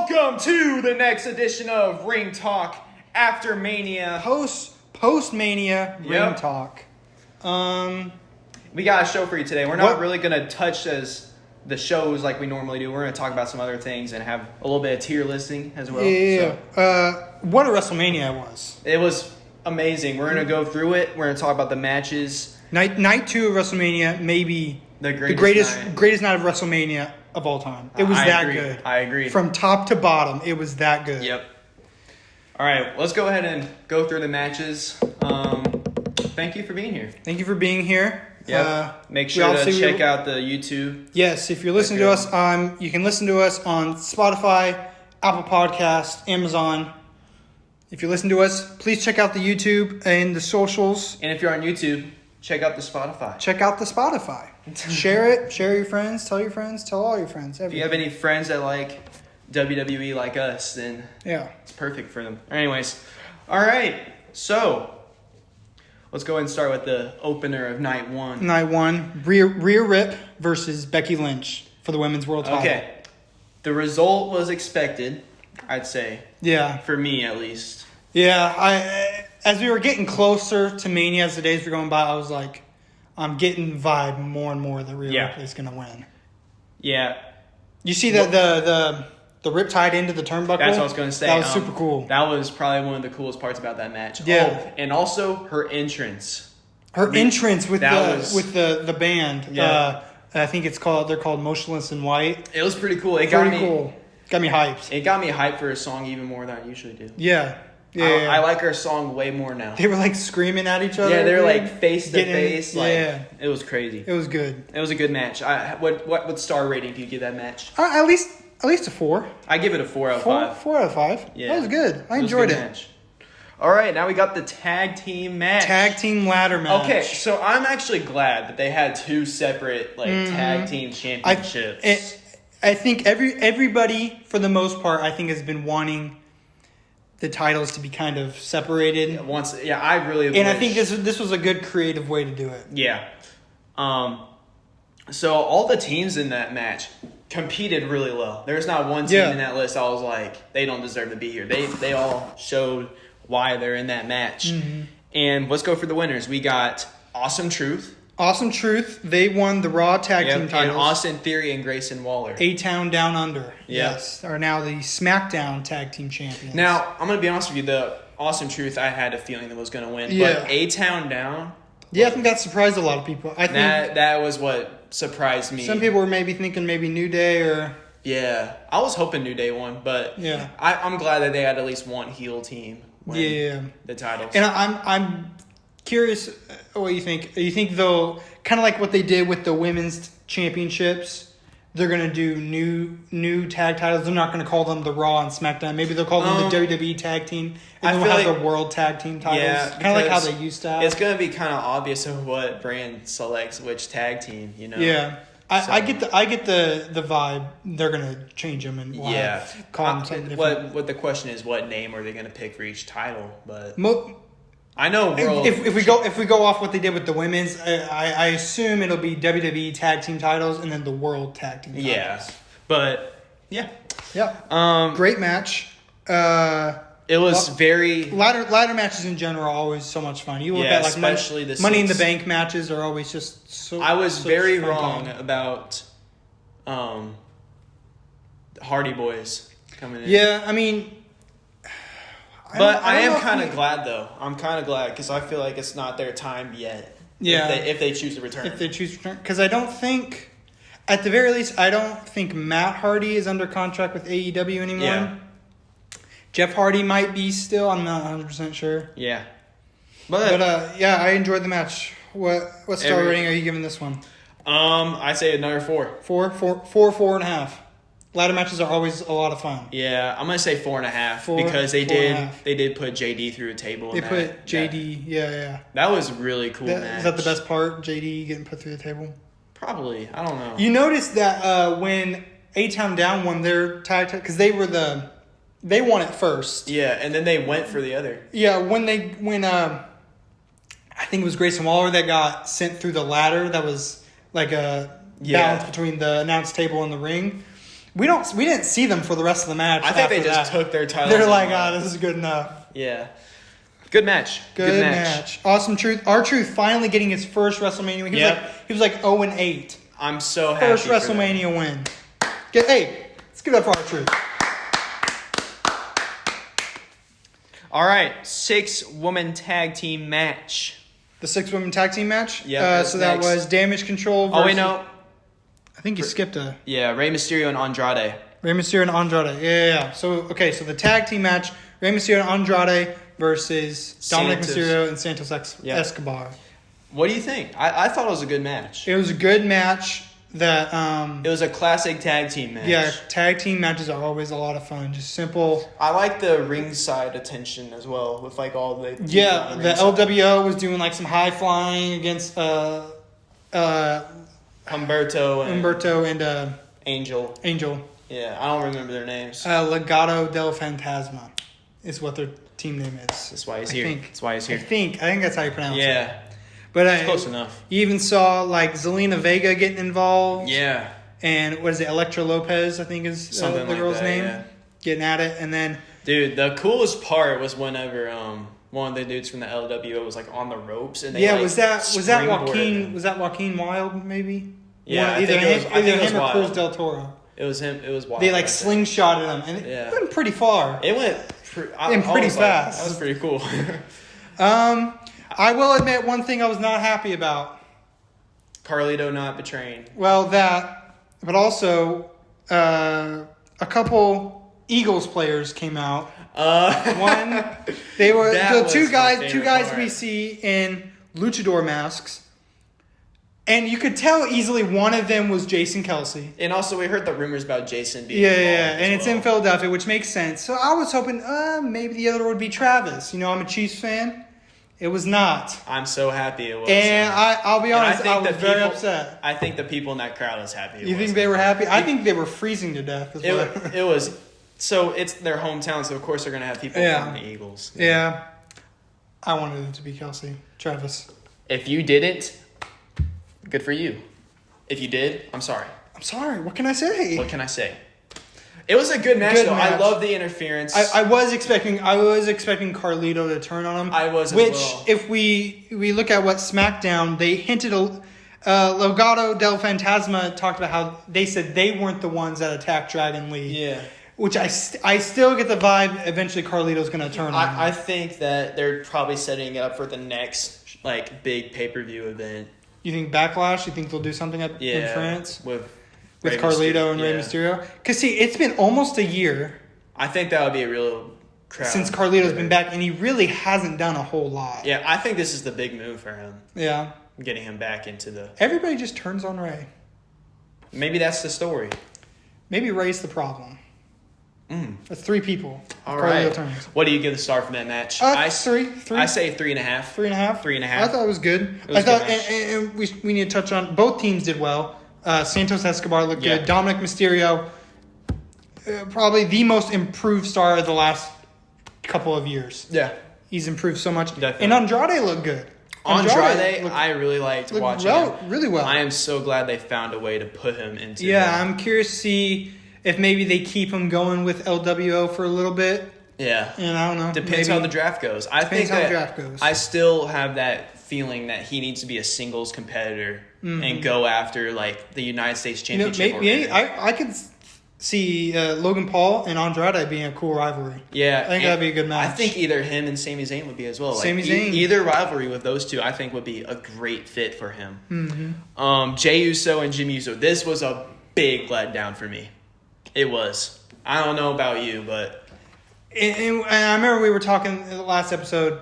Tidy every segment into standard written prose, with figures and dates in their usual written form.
Welcome to the next edition of Ring Talk after Mania. Post-Mania Ring Talk. We got a show for you today. We're not really going to touch as the shows like we normally do. We're going to talk about some other things and have a little bit of tier listing as well. Yeah. So, what a WrestleMania it was. It was amazing. We're going to go through it. We're going to talk about the matches. Night 2 of WrestleMania, maybe the greatest night of WrestleMania of all time. It was good. I agree. From top to bottom, it was that good. Yep. All right, let's go ahead and go through the matches. Thank you for being here. Thank you for being here. Yep. Make sure to check out the YouTube. Yes, if you're listening to us, you can listen to us on Spotify, Apple Podcast, Amazon. If you listen to us, please check out the YouTube and the socials. And if you're on YouTube, check out the Spotify. Share it. Share your friends. Tell your friends. Tell all your friends. If you have any friends that like WWE like us, then it's perfect for them. Anyways, all right. So let's go ahead and start with the opener of night 1. Night 1, Rhea Rip versus Becky Lynch for the Women's World Title. Okay. The result was expected, I'd say. Yeah. For me, at least. Yeah. As we were getting closer to Mania, as the days were going by, I was like, I'm getting the vibe more and more that Rhea Ripley's going to win. Yeah. You see that the rip tied into the turnbuckle? That's what I was going to say. That was super cool. That was probably one of the coolest parts about that match. Yeah. Oh, and also her entrance. Her entrance with the band. Yeah. I think they're called Motionless in White. It was pretty cool. Got me hyped. It got me hyped for a song even more than I usually do. Yeah. I like her song way more now. They were like screaming at each other. Yeah, they were like face to face. Yeah. It was crazy. It was good. It was a good match. What star rating do you give that match? At least a 4. I give it a 4 out of 5. 4 out of 5. Yeah. That was good. I enjoyed it. Match. All right, now we got the tag team match. Tag team ladder match. Okay, so I'm actually glad that they had 2 separate tag team championships. I think everybody, for the most part, has been wanting the titles to be kind of separated. I really and I think this was a good creative way to do it. Yeah. So all the teams in that match competed really well. There's not one team in that list I was like, they don't deserve to be here. They all showed why they're in that match. Mm-hmm. And let's go for the winners. We got Awesome Truth. Awesome Truth. They won the Raw Tag Team titles. And Austin Theory and Grayson Waller. A-Town Down Under. Yes. Are now the SmackDown Tag Team Champions. Now, I'm going to be honest with you. The Awesome Truth, I had a feeling that was going to win. Yeah. But A-Town Down. Yeah, I think that surprised a lot of people. I think that was what surprised me. Some people were maybe thinking New Day or... Yeah. I was hoping New Day won, but I'm glad that they had at least one heel team win the titles. And I'm curious what you think. You think, though, kind of like what they did with the women's championships, they're going to do new tag titles. They're not going to call them the Raw and SmackDown. Maybe they'll call them the WWE Tag Team. And they'll have the World Tag Team titles. Yeah, kind of like how they used to have. It's going to be kind of obvious of what brand selects which tag team, you know? Yeah. I get the vibe. They're going to change them and call them something different. What the question is, what name are they going to pick for each title? But I know if we go off what they did with the women's, I assume it'll be WWE Tag Team titles and then the World Tag Team titles. Yeah, but yeah. Great match. It was very ladder matches in general are always so much fun. You look at like especially the Money in the Bank matches are always just so. I was very wrong about Hardy Boys coming in. Yeah, I mean. But I am kind of glad, though. I'm kind of glad because I feel like it's not their time yet. Yeah. If they choose to return. Because I don't think, at the very least, I don't think Matt Hardy is under contract with AEW anymore. Yeah. Jeff Hardy might be still. I'm not 100% sure. Yeah. But I enjoyed the match. What star rating are you giving this one? I'd say another 4. 4.5. Ladder matches are always a lot of fun. Yeah, I'm gonna say 4.5 because they did put JD through a table. They put JD, yeah. That was really cool. Is that the best part? JD getting put through the table? Probably. I don't know. You noticed that when A-Town Down won their tag because they won it first. Yeah, and then they went for the other. Yeah, when I think it was Grayson Waller that got sent through the ladder. That was like a balance between the announce table and the ring. We didn't see them for the rest of the match. I think they just took their titles. They're like, this is good enough. Yeah. Good match. Good match. Awesome Truth. R-Truth finally getting his first WrestleMania win. He was like 0-8. I'm so happy. First WrestleMania win. Let's give it up for R-Truth. All right, 6-woman tag team match. The 6-woman tag team match? Yeah. So that was Damage Control versus... Oh, wait, no. I think you skipped a... Yeah, Rey Mysterio and Andrade. Rey Mysterio and Andrade. Yeah. So the tag team match, Rey Mysterio and Andrade versus Dominic Mysterio and Santos Escobar. What do you think? I thought it was a good match. It was a good match that... it was a classic tag team match. Yeah, tag team matches are always a lot of fun. Just simple. I like the ringside attention as well with like all the... Yeah, the LWO was doing like some high flying against... Humberto and Angel. Yeah, I don't remember their names. Legado del Fantasma is what their team name is. That's why he's here. I think that's how you pronounce it. Yeah. But it's close enough. You even saw like Zelina Vega getting involved. Yeah. And what is it? Elektra Lopez, I think is something the girl's name. Yeah. Getting at it, and then dude, the coolest part was whenever one of the dudes from the LWO was like on the ropes and they was that Joaquin Wilde maybe? Yeah, either him or Cruz del Toro. It was him. It was Wilde. They like slingshotted him, and it went pretty far. It went pretty fast. Like, that was pretty cool. I will admit one thing I was not happy about. Carlito not betraying. Well, but also a couple Eagles players came out. They were the two guys we see in luchador masks. And you could tell easily one of them was Jason Kelsey. And also we heard the rumors about Jason being and it's in Philadelphia, which makes sense. So I was hoping maybe the other would be Travis. I'm a Chiefs fan. It was not. I'm so happy it was. And I'll be honest, I was very upset. I think the people in that crowd was happy. You think they were happy? I think they were freezing to death. It was. So it's their hometown, so of course they're going to have people from the Eagles. Yeah. I wanted it to be Kelsey. Travis. If you didn't, good for you. If you did, I'm sorry. I'm sorry. What can I say? It was a good match, though. I love the interference. I was expecting Carlito to turn on him. I was as well. Which, if we look at what SmackDown, they hinted Legado del Fantasma talked about how they said they weren't the ones that attacked Dragon Lee. Yeah. Which I still get the vibe eventually Carlito's going to turn on him. I think that they're probably setting it up for the next big pay-per-view event. You think Backlash? You think they'll do something in France? With Mysterio. Carlito and Rey Mysterio? Because, see, it's been almost a year. I think that would be a real crowd. Since Carlito's been back, and he really hasn't done a whole lot. Yeah, I think this is the big move for him. Yeah. Getting him back into the... Everybody just turns on Rey. Maybe that's the story. Maybe Rey's the problem. That's 3 people. All right. What do you give the star for that match? 3. I say 3.5. 3.5? 3.5. I thought it was good. And we need to touch on, both teams did well. Santos Escobar looked good. Dominic Mysterio, probably the most improved star of the last couple of years. Yeah. He's improved so much. Definitely. And Andrade looked good. Andrade I really liked watching him. Really well. I am so glad they found a way to put him into I'm curious to see if maybe they keep him going with LWO for a little bit. Yeah. And I don't know. Depends how the draft goes. I still have that feeling that he needs to be a singles competitor and go after the United States Championship. I could see Logan Paul and Andrade being a cool rivalry. Yeah. I think that'd be a good match. I think either him and Sami Zayn would be as well. Sami Zayn. Either rivalry with those two, I think would be a great fit for him. Jey Uso and Jimmy Uso. This was a big letdown for me. It was. I don't know about you, but... And I remember we were talking in the last episode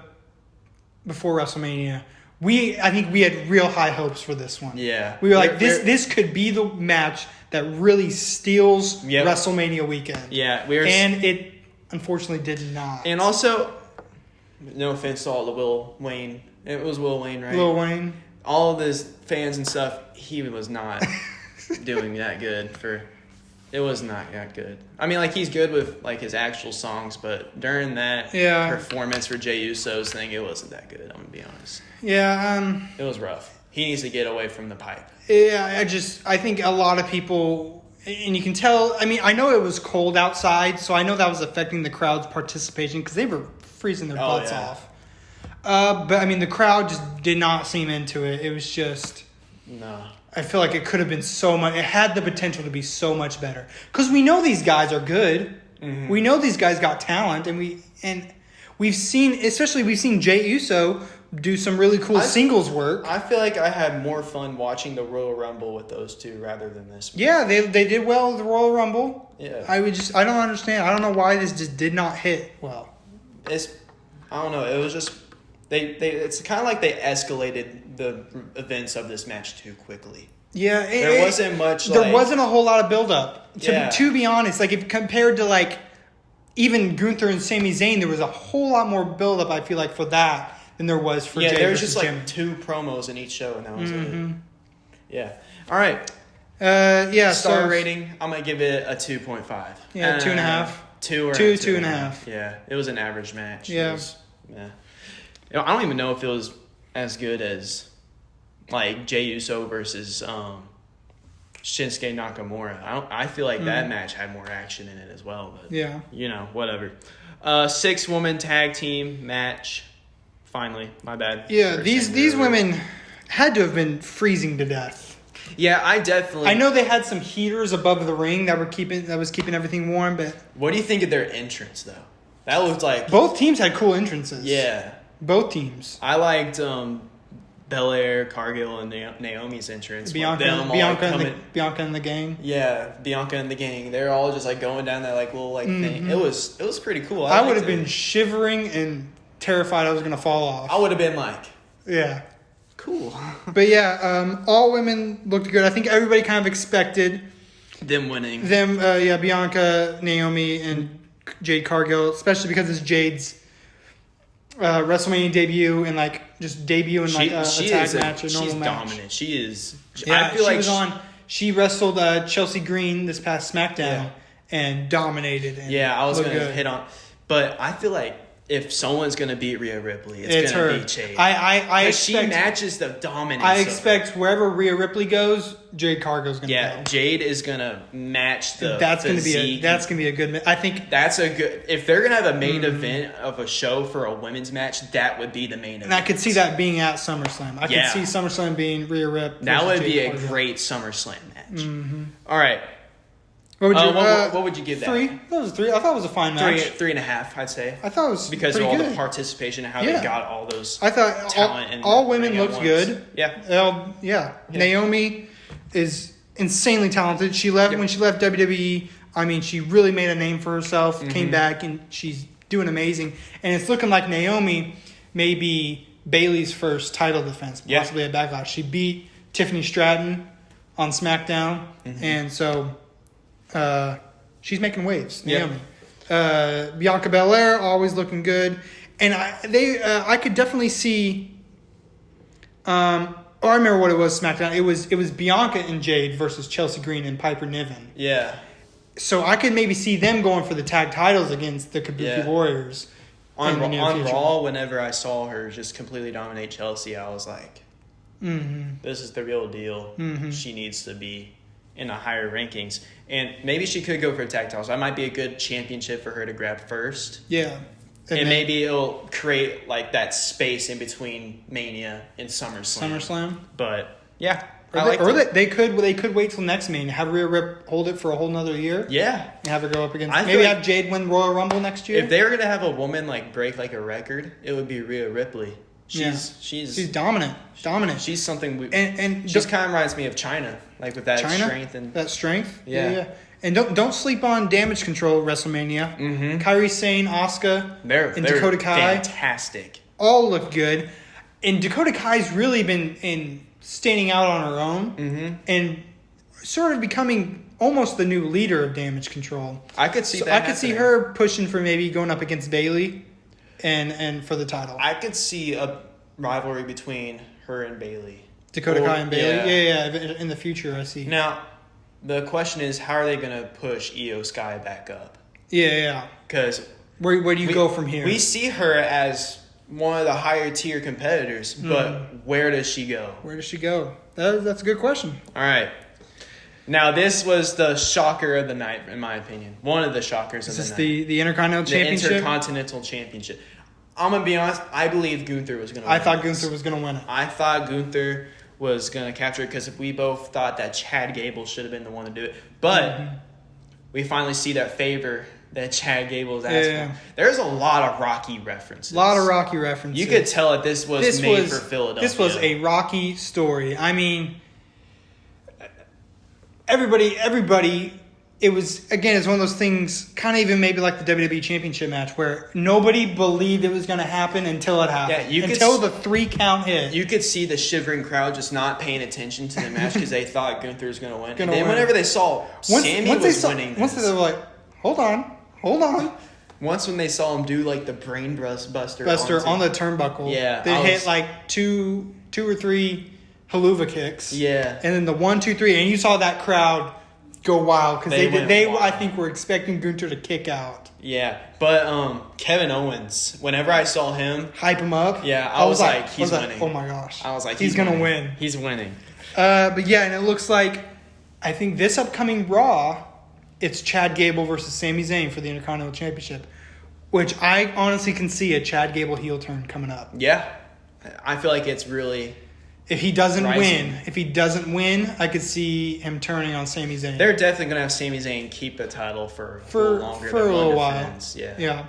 before WrestleMania. I think we had real high hopes for this one. Yeah. We were like, this could be the match that really steals WrestleMania weekend. Yeah. And it unfortunately did not. And also, no offense to all the Will Wayne. It was Will Wayne, right? Lil Wayne. All of his fans and stuff, he was not doing that good for... It was not that good. I mean, he's good with, his actual songs, but during that performance for Jey Uso's thing, it wasn't that good, I'm going to be honest. Yeah. It was rough. He needs to get away from the pipe. Yeah, I think a lot of people and you can tell. I mean, I know it was cold outside, so I know that was affecting the crowd's participation because they were freezing their butts off. But I mean, the crowd just did not seem into it. It was just no. I feel like it could have been so much. It had the potential to be so much better because we know these guys are good. Mm-hmm. We know these guys got talent, and we've seen Jey Uso do some really cool singles work. I feel like I had more fun watching the Royal Rumble with those two rather than this one. Yeah, they did well with the Royal Rumble. Yeah. I don't understand. I don't know why this just did not hit well. I don't know. It was just it's kind of like they escalated the events of this match too quickly. Yeah, there wasn't much. There wasn't a whole lot of build up. Yeah. To be honest, like if compared to like even Gunther and Sami Zayn, there was a whole lot more build up. I feel like for that than there was for Jey there was versus just Jimmy. like 2 promos in each show, and that was it. Yeah. All right. Star rating. I'm gonna give it a 2.5. Yeah, 2.5. 2 or 2.5. Yeah, it was an average match. Yeah. I don't even know if it was as good as like Jey Uso versus Shinsuke Nakamura. I feel like that match had more action in it as well. But whatever. 6-woman tag team match. Finally, my bad. Yeah, these women had to have been freezing to death. Yeah, I know they had some heaters above the ring that was keeping everything warm, but what do you think of their entrance though? That looked like both teams had cool entrances. Yeah. Both teams. I liked Belair, Cargill, and Naomi's entrance. Bianca and the gang. Yeah, Bianca and the gang. They're all just like going down that like little like thing. It was pretty cool. I would have been shivering and terrified I was going to fall off. I would have been like, yeah, cool. But yeah, all women looked good. I think everybody kind of expected them winning. Bianca, Naomi, and Jade Cargill, especially because it's Jade's WrestleMania debut and like just debut in like a tag match, a normal match. She's dominant. She is. Yeah, she wrestled Chelsea Green this past SmackDown and dominated. And I was going to hit on, but I feel like if someone's going to beat Rhea Ripley, it's going to be Jade. I expect she matches the dominance. I expect wherever Rhea Ripley goes, Jade Cargill's going to go. Yeah, Jade is going to match the That's going to be a good. I think that's a good. If they're going to have a main event of a show for a women's match, that would be the main event. And I could see that being at SummerSlam. I could see SummerSlam being Rhea Ripley. That would be Jade a Cargill. great SummerSlam match. Mm-hmm. All right. What would you give that? 3. That was a 3. I thought it was a fine match. 3.5, I'd say. I thought it was because of pretty all good. the participation and how they got all those. I thought talent all women looked good. Yeah. Naomi is insanely talented. She left when she left WWE. I mean, she really made a name for herself. Came back and she's doing amazing. And it's looking like Naomi may be Bayley's first title defense, possibly at Backlash. She beat Tiffany Stratton on SmackDown, and so. She's making waves, Naomi. Bianca Belair always looking good, and I could definitely see. I remember what it was SmackDown. It was Bianca and Jade versus Chelsea Green and Piper Niven. Yeah. So I could maybe see them going for the tag titles against the Kabuki Warriors. On Raw, whenever I saw her just completely dominate Chelsea, I was like, "This is the real deal. She needs to be in the higher rankings." And maybe she could go for a tag title. So that might be a good championship for her to grab first. Yeah. And maybe it'll create like that space in between Mania and SummerSlam. But yeah. They could wait till next Mania, have Rhea Rip hold it for a whole nother year. Yeah. And have her go up against have Jade win Royal Rumble next year. If they were gonna have a woman like break like a record, it would be Rhea Ripley. She's dominant. She's something and just kind of reminds me of China, like with that strength and that strength. Yeah. And don't sleep on Damage Control WrestleMania. Kairi Sane, Asuka, and Dakota Kai, fantastic. All look good, and Dakota Kai's really been standing out on her own and sort of becoming almost the new leader of Damage Control. I could see that. I could see her pushing for maybe going up against Bayley. And for the title, I could see a rivalry between her and Bayley. Dakota Kai and Bayley. Yeah. In the future, I see. Now, the question is, how are they going to push Io Sky back up? Yeah. Because where do you go from here? We see her as one of the higher tier competitors, but where does she go? Where does she go? That's a good question. All right. Now, this was the shocker of the night, in my opinion. One of the shockers of the night. Is this the Intercontinental Championship? The Intercontinental Championship. I'm going to be honest. I believe Gunther was going to win. I thought Gunther was going to win it. I thought Gunther was going to capture it because we both thought that Chad Gable should have been the one to do it. But we finally see that favor that Chad Gable's asked for. There's a lot of Rocky references. You could tell that this was made for Philadelphia. This was a Rocky story. I mean, everybody, it was, again, it's one of those things, kind of even maybe like the WWE Championship match, where nobody believed it was going to happen until it happened. Yeah, until the 3 count hit. You could see the shivering crowd just not paying attention to the match because they thought Gunther was going to win. And then whenever they saw Sammy was winning this. Once they were like, hold on. Once when they saw him do like the brain buster on the turnbuckle. Yeah. They hit like two or three haluva kicks. Yeah. And then the 1, 2, 3, and you saw that crowd go wild because they I think were expecting Gunther to kick out. Yeah, but Kevin Owens, whenever I saw him hype him up, I was like, he's winning. Oh my gosh! I was like, he's gonna win. He's winning. But yeah, and it looks like I think this upcoming Raw, it's Chad Gable versus Sami Zayn for the Intercontinental Championship, which I honestly can see a Chad Gable heel turn coming up. Yeah, I feel like it's really. If he doesn't win, I could see him turning on Sami Zayn. They're definitely going to have Sami Zayn keep the title for a little while. Yeah.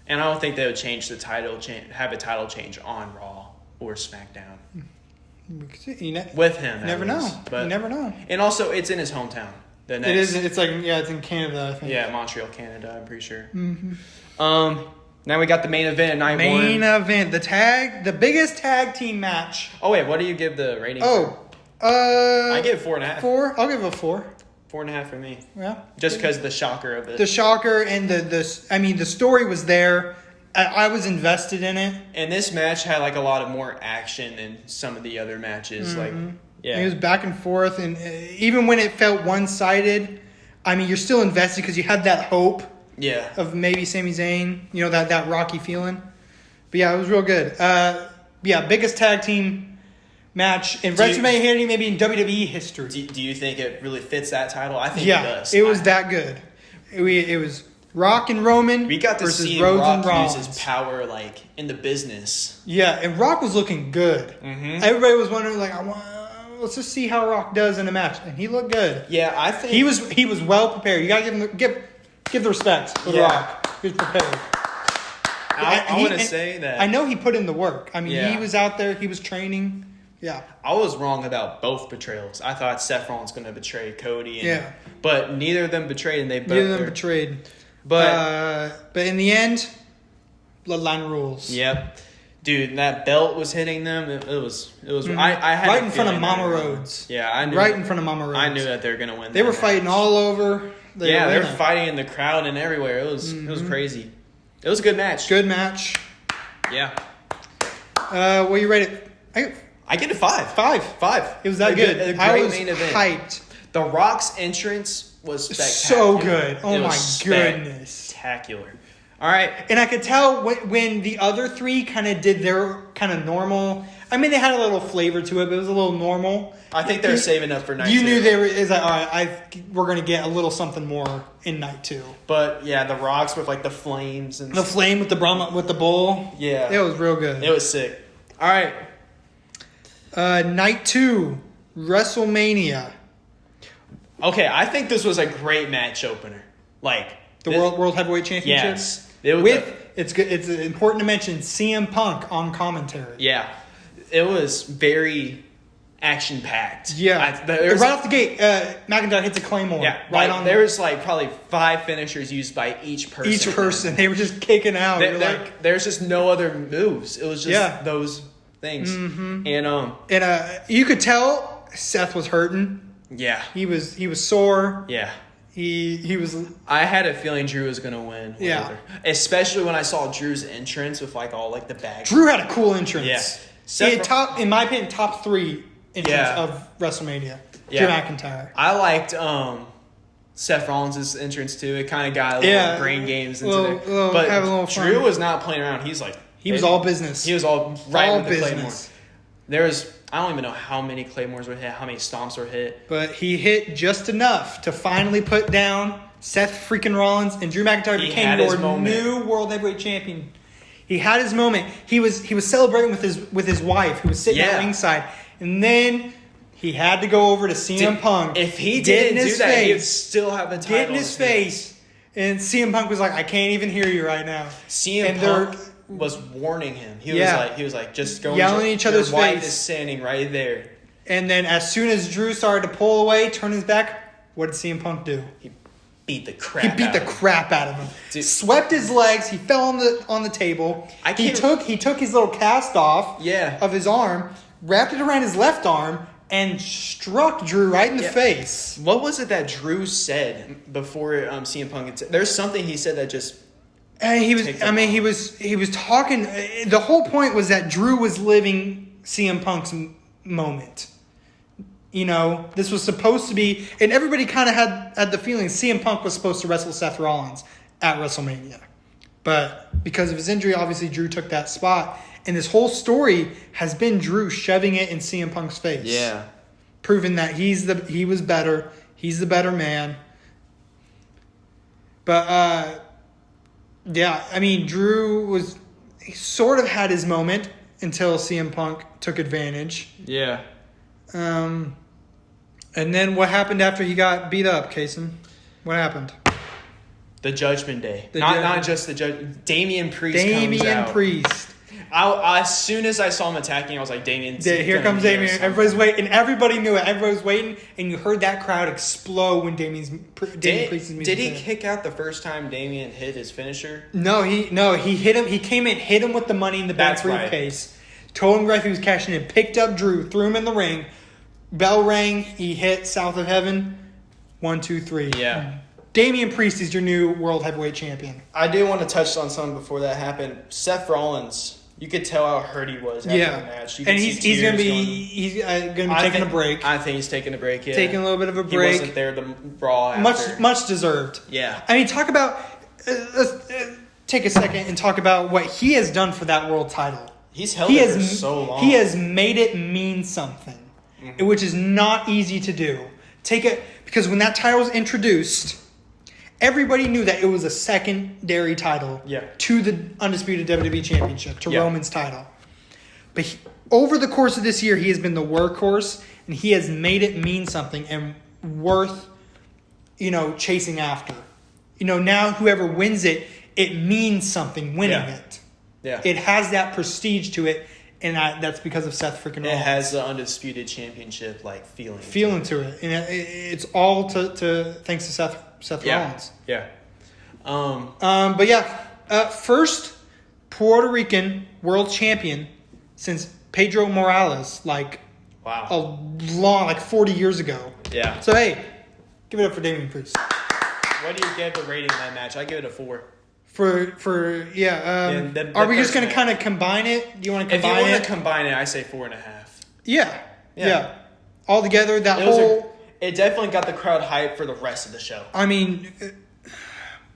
And I don't think they would change the title, have a title change on Raw or SmackDown. With him. You never know. But, you never know. And also, it's in his hometown. It is. It's like, it's in Canada, I think. Yeah, Montreal, Canada, I'm pretty sure. Mm-hmm. Now we got the main event, night one. Main event, the biggest tag team match. Oh wait, what do you give the rating? I give 4.5. 4. I'll give it a 4. 4.5 for me. Yeah, just because the shocker of it. The shocker and the story was there. I was invested in it. And this match had like a lot of more action than some of the other matches. It was back and forth, and even when it felt one-sided, I mean, you're still invested because you had that hope. Yeah. Of maybe Sami Zayn, that Rocky feeling. But yeah, it was real good. Biggest tag team match in WrestleMania history, maybe in WWE history. Do you think it really fits that title? I think it does. It was that good. It was Rock and Roman. We got to see Rhodes Rock and use his power like in the business. Yeah, and Rock was looking good. Mm-hmm. Everybody was wondering let's just see how Rock does in a match, and he looked good. Yeah, I think he was well prepared. You got to give the respect to Rock. He was prepared. I want to say that. I know he put in the work. I mean, he was out there. He was training. Yeah. I was wrong about both betrayals. I thought Seth Rollins was going to betray Cody. But neither of them betrayed, and they both. Neither of them betrayed. But in the end, bloodline rules. Yep. Dude, that belt was hitting them. It was. Mm-hmm. I had right in front of Mama Rhodes. Yeah, I knew. Right in front of Mama Rhodes. I knew that they were going to win. They were fighting all over. They were fighting in the crowd and everywhere. It was crazy. It was a good match. Good match. Yeah. What you rate it? I get a 5. 5. It was that good. A great I was main event. Hyped. The Rock's entrance was spectacular. So good. Oh my goodness. Spectacular. All right. And I could tell when the other 3 kind of did their kind of normal. I mean, they had a little flavor to it, but it was a little normal. I think they're saving up for night 2. You knew they were. Is like, all right, we're going to get a little something more in night 2. But yeah, the Rocks with like the flames and the flame with the Brahma with the bull. Yeah, it was real good. It was sick. All right. Night 2, WrestleMania. Okay, I think this was a great match opener. Like the World Heavyweight Championship. Yes. It's good. It's important to mention CM Punk on commentary. Yeah, it was very action packed. Yeah, right off the gate, McIntyre hits a Claymore. Yeah, right on. There was like probably 5 finishers used by each person. They were just kicking out. There's just no other moves. It was just those things. Mm-hmm. And you could tell Seth was hurting. Yeah, he was sore. Yeah. He was. I had a feeling Drew was gonna win. Yeah, especially when I saw Drew's entrance with like all like the bags. Drew had a cool entrance. Yeah, in my opinion, top 3 entrance of WrestleMania. Yeah. Drew McIntyre. I liked Seth Rollins' entrance too. It kind of got a little brain games into there. But Drew was not playing around. He was all business. He was all right with the Claymore. I don't even know how many Claymores were hit, how many stomps were hit. But he hit just enough to finally put down Seth freaking Rollins, and Drew McIntyre became your new World Heavyweight Champion. He had his moment. He was celebrating with his wife, who was sitting at ringside, and then he had to go over to CM Punk. If he didn't do that, he would still have the title. Get in his face, and CM Punk was like, "I can't even hear you right now." CM Punk was warning him. He was like, just go yelling in each other's face. Your wife face. is standing right there. And then as soon as Drew started to pull away, turn his back, what did CM Punk do? He beat the crap out of him. Dude. Swept his legs. He fell on the table. He took his little cast off of his arm, wrapped it around his left arm, and struck Drew right in the face. What was it that Drew said before CM Punk? There's something he said that just. And he was talking. The whole point was that Drew was living CM Punk's moment. You know, this was supposed to be, and everybody kind of had the feeling CM Punk was supposed to wrestle Seth Rollins at WrestleMania. But because of his injury, obviously Drew took that spot. And this whole story has been Drew shoving it in CM Punk's face. Yeah. Proving that he was better. He's the better man. But, Drew he sort of had his moment until CM Punk took advantage. Yeah. And then what happened after he got beat up, Caysen? What happened? The Judgment Day. Not just the Judgment. Damian Priest comes out. Damian Priest. As soon as I saw him attacking, I was like, Damian. Here comes Damian. Everybody's waiting. Everybody knew it. Everybody was waiting. And you heard that crowd explode when Damian Priest's music Did he hit. kick out the first time Damian hit his finisher? No, he hit him. He came in, hit him with the Money in the Bank briefcase. Right. Told him he was cashing in. Picked up Drew, threw him in the ring. Bell rang. He hit South of Heaven. 1, 2, 3. Yeah. Damian Priest is your new World Heavyweight Champion. I do want to touch on something before that happened. Seth Rollins, you could tell how hurt he was after the match. And he's going to be taking a break. I think he's taking a break. Yeah, taking a little bit of a break. He wasn't there the Raw after. Much deserved. Yeah. I mean, talk about. Let's take a second and talk about what he has done for that world title. He's held it for so long. He has made it mean something, which is not easy to do. Because when that title was introduced, everybody knew that it was a secondary title to the Undisputed WWE Championship, to Roman's title. But over the course of this year, he has been the workhorse, and he has made it mean something and worth, chasing after. Now whoever wins it, it means something winning it. Yeah. It has that prestige to it, and that's because of Seth freaking Rollins. It has the Undisputed Championship feeling to it. And it's all to thanks to Seth Rollins. Yeah. First Puerto Rican world champion since Pedro Morales, a long, 40 years ago. Yeah. So hey, give it up for Damian Priest. What do you give the rating in that match? I give it a 4. Are we just going to kind of combine it? Do you want to combine it? If you want to combine it, I say 4.5. Yeah. All together, it definitely got the crowd hyped for the rest of the show. I mean,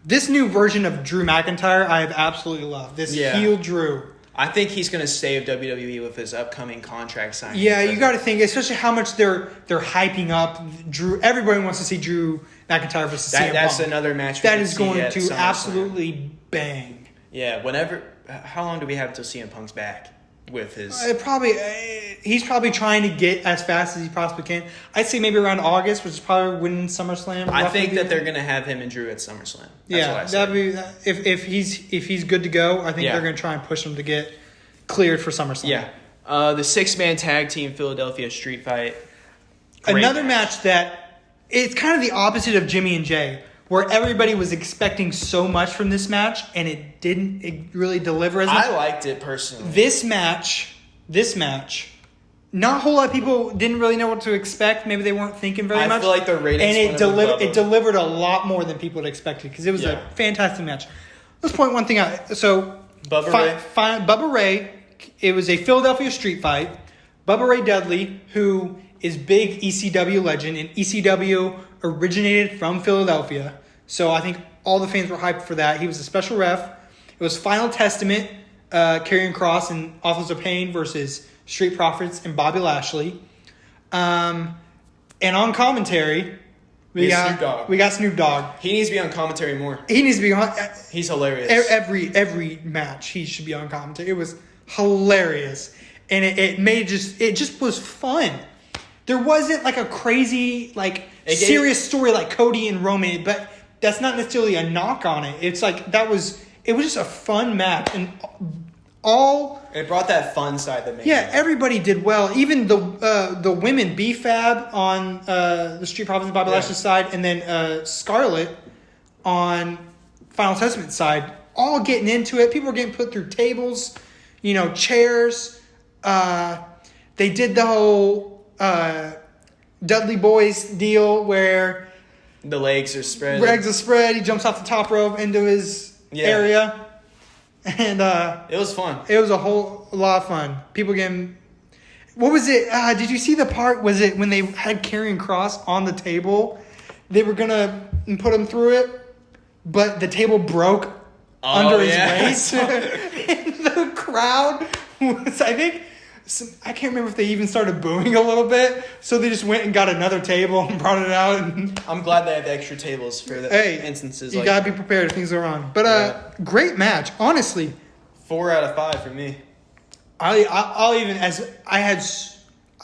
this new version of Drew McIntyre, I have absolutely loved. This heel Drew. I think he's going to save WWE with his upcoming contract signing. Yeah, you got to think, especially how much they're hyping up Drew. Everybody wants to see Drew McIntyre versus CM Punk. That's another match that is going to absolutely bang. Yeah, how long do we have until CM Punk's back with his? He's probably trying to get as fast as he possibly can. I'd say maybe around August, which is probably when SummerSlam. I think that they're going to have him and Drew at SummerSlam. That's that'd be if he's good to go. I think they're going to try and push him to get cleared for SummerSlam. Yeah, the 6-man tag team Philadelphia Street Fight. Another match that it's kind of the opposite of Jimmy and Jay, where everybody was expecting so much from this match and it didn't really deliver as much. I liked it personally. This match, not a whole lot of people didn't really know what to expect. Maybe they weren't thinking very much. I feel like the ratings and it delivered a lot more than people had expected because it was a fantastic match. Let's point one thing out. So Bubba Ray, it was a Philadelphia street fight. Bubba Ray Dudley, who is big ECW legend, and ECW originated from Philadelphia. So I think all the fans were hyped for that. He was a special ref. It was Final Testament, Karrion Kross and Authors of Pain versus Street Profits and Bobby Lashley. And on commentary, we got Snoop Dogg. He needs to be on commentary more. He needs to be on. He's hilarious. Every match he should be on commentary. It was hilarious, and it just was fun. There wasn't like a crazy serious story like Cody and Roman, but that's not necessarily a knock on it. It's like it was just a fun match, and it brought that fun side that made everybody did well. Even the women, B-Fab on the Street Profits and Bobby Lashley's side, and then Scarlett on Final Testament side, all getting into it. People were getting put through tables, chairs. They did the whole Dudley Boys deal where the legs are spread. He jumps off the top rope into his area. And it was fun. It was a lot of fun. People getting... What was it? Did you see the part? Was it when they had Karrion Kross on the table? They were going to put him through it, but the table broke under his waist. And the crowd was, I can't remember if they even started booing a little bit. So they just went and got another table and brought it out. And I'm glad they have extra tables for the instances. You got to be prepared if things go wrong. But great match, honestly. 4 out of 5 for me. I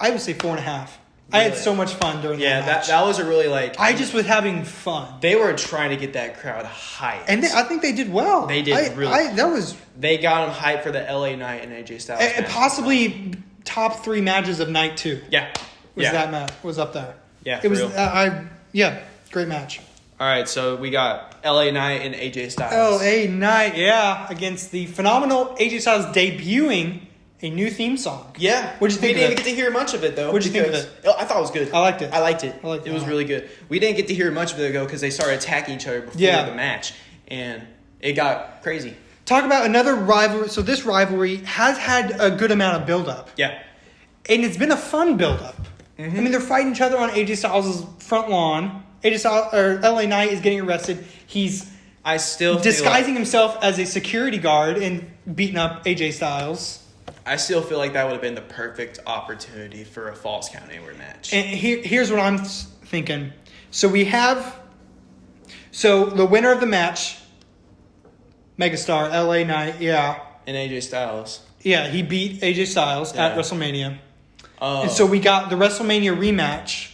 would say 4.5. Really? I had so much fun during that match. that was a really I just was having fun. They were trying to get that crowd hyped, and I think they did well. They did really. They got them hyped for the LA Knight and AJ Styles. And possibly top 3 matches of night 2. Yeah, that match was up there. Yeah, it was. Great match. All right, so we got LA Knight and AJ Styles. LA Knight, against the phenomenal AJ Styles debuting a new theme song. Yeah. What'd you think of it? We didn't get to hear much of it, though. What'd you think of it? I thought it was good. I liked it. It was really good. We didn't get to hear much of it, though, because they started attacking each other before the match, and it got crazy. Talk about another rivalry. So this rivalry has had a good amount of build-up. Yeah. And it's been a fun build-up. Mm-hmm. I mean, they're fighting each other on AJ Styles' front lawn. LA Knight is getting arrested. He's disguising himself as a security guard and beating up AJ Styles. I still feel like that would have been the perfect opportunity for a Falls Count Anywhere match. And here's what I'm thinking. So we have... So the winner of the match, Megastar, LA Knight, And AJ Styles. Yeah, he beat AJ Styles at WrestleMania. And so we got the WrestleMania rematch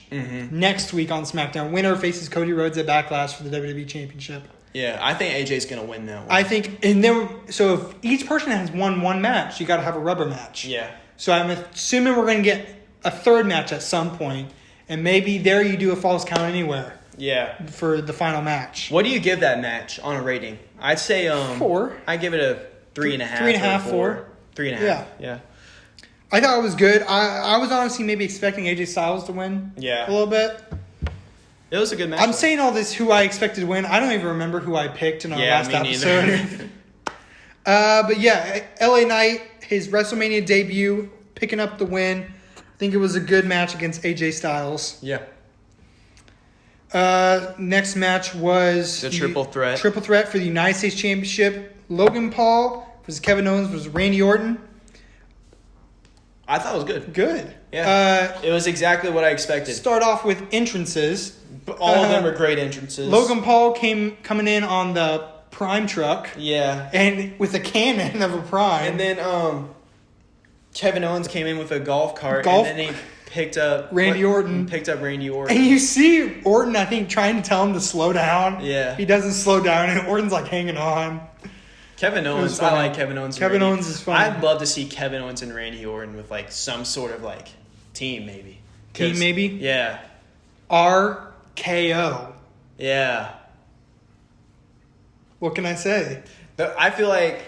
next week on SmackDown. Winner faces Cody Rhodes at Backlash for the WWE Championship. Yeah, I think AJ's going to win that one. I think, and then, so if each person has won one match, you got to have a rubber match. Yeah. So I'm assuming we're going to get a third match at some point, and maybe there you do a Falls Count Anywhere. Yeah. For the final match. What do you give that match on a rating? I'd say 4. I give it a 3.5. 3.5, 4. 3.5. Yeah. I thought it was good. I was honestly maybe expecting AJ Styles to win. Yeah. A little bit. It was a good match. I'm saying all this who I expected to win. I don't even remember who I picked in our last episode. But LA Knight, his WrestleMania debut, picking up the win. I think it was a good match against AJ Styles. Yeah. Next match was the triple threat. Triple threat for the United States Championship. Logan Paul versus Kevin Owens versus Randy Orton. I thought it was good. Good. Yeah. It was exactly what I expected. Start off with entrances. All of them were great entrances. Logan Paul coming in on the Prime truck. Yeah. And with a cannon of a Prime. And then Kevin Owens came in with a golf cart. And then he picked up Randy Orton. And you see Orton, I think, trying to tell him to slow down. Yeah. He doesn't slow down, and Orton's like hanging on. Kevin Owens, I like Kevin Owens. Kevin Owens is fun. I'd love to see Kevin Owens and Randy Orton with some sort of team, maybe. Team, maybe? Yeah. RKO. Yeah. What can I say? I feel like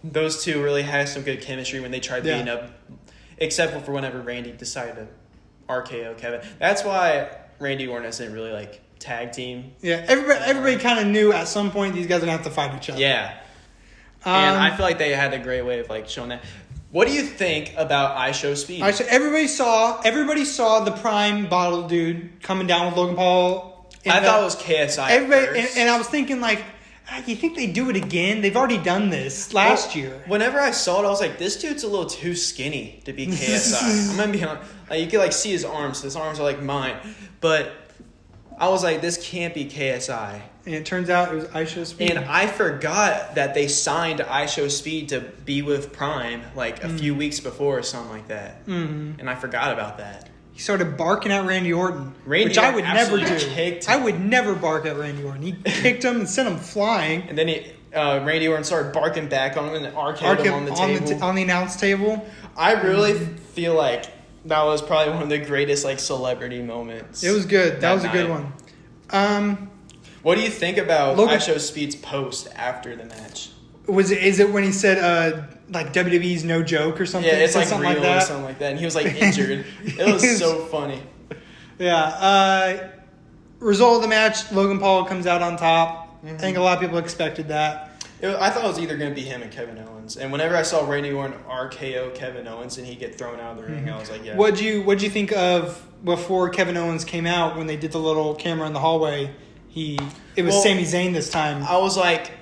those two really had some good chemistry when they tried beating up, except for whenever Randy decided to RKO Kevin. That's why Randy Orton isn't really tag team. Yeah, everybody kind of knew at some point these guys are going to have to fight each other. Yeah. And I feel like they had a great way of showing that. What do you think about iShowSpeed? Everybody saw the Prime bottle dude coming down with Logan Paul. I thought it was KSI. Everybody, and I was thinking You think they do it again? They've already done this last year. Whenever I saw it, I was like, this dude's a little too skinny to be KSI. I'm going to be honest. Like, you can, like, see his arms. His arms are like mine. But I was like, this can't be KSI. And it turns out it was iShow Speed. And I forgot that they signed iShow Speed to be with Prime, like, a few weeks before or something like that. Mm-hmm. And I forgot about that. He started barking at Randy Orton, which I would never do. I would never bark at Randy Orton. He kicked him and sent him flying. And then Randy Orton started barking back on him and RK'd him on the table. On the announce table. I really feel like that was probably one of the greatest, like, celebrity moments. It was good. That was a good one. What do you think about iShow Speed's post after the match? Is it when he said like WWE's no joke or something? Yeah, it's like something real like that. Or something like that. And he was like injured. It was so funny. Yeah. Result of the match: Logan Paul comes out on top. Mm-hmm. I think a lot of people expected that. I thought it was either going to be him and Kevin Owens. And whenever I saw Randy Orton RKO Kevin Owens and he get thrown out of the ring, I was like, yeah. What'd you think of before Kevin Owens came out when they did the little camera in the hallway? It was Sami Zayn this time. I was like,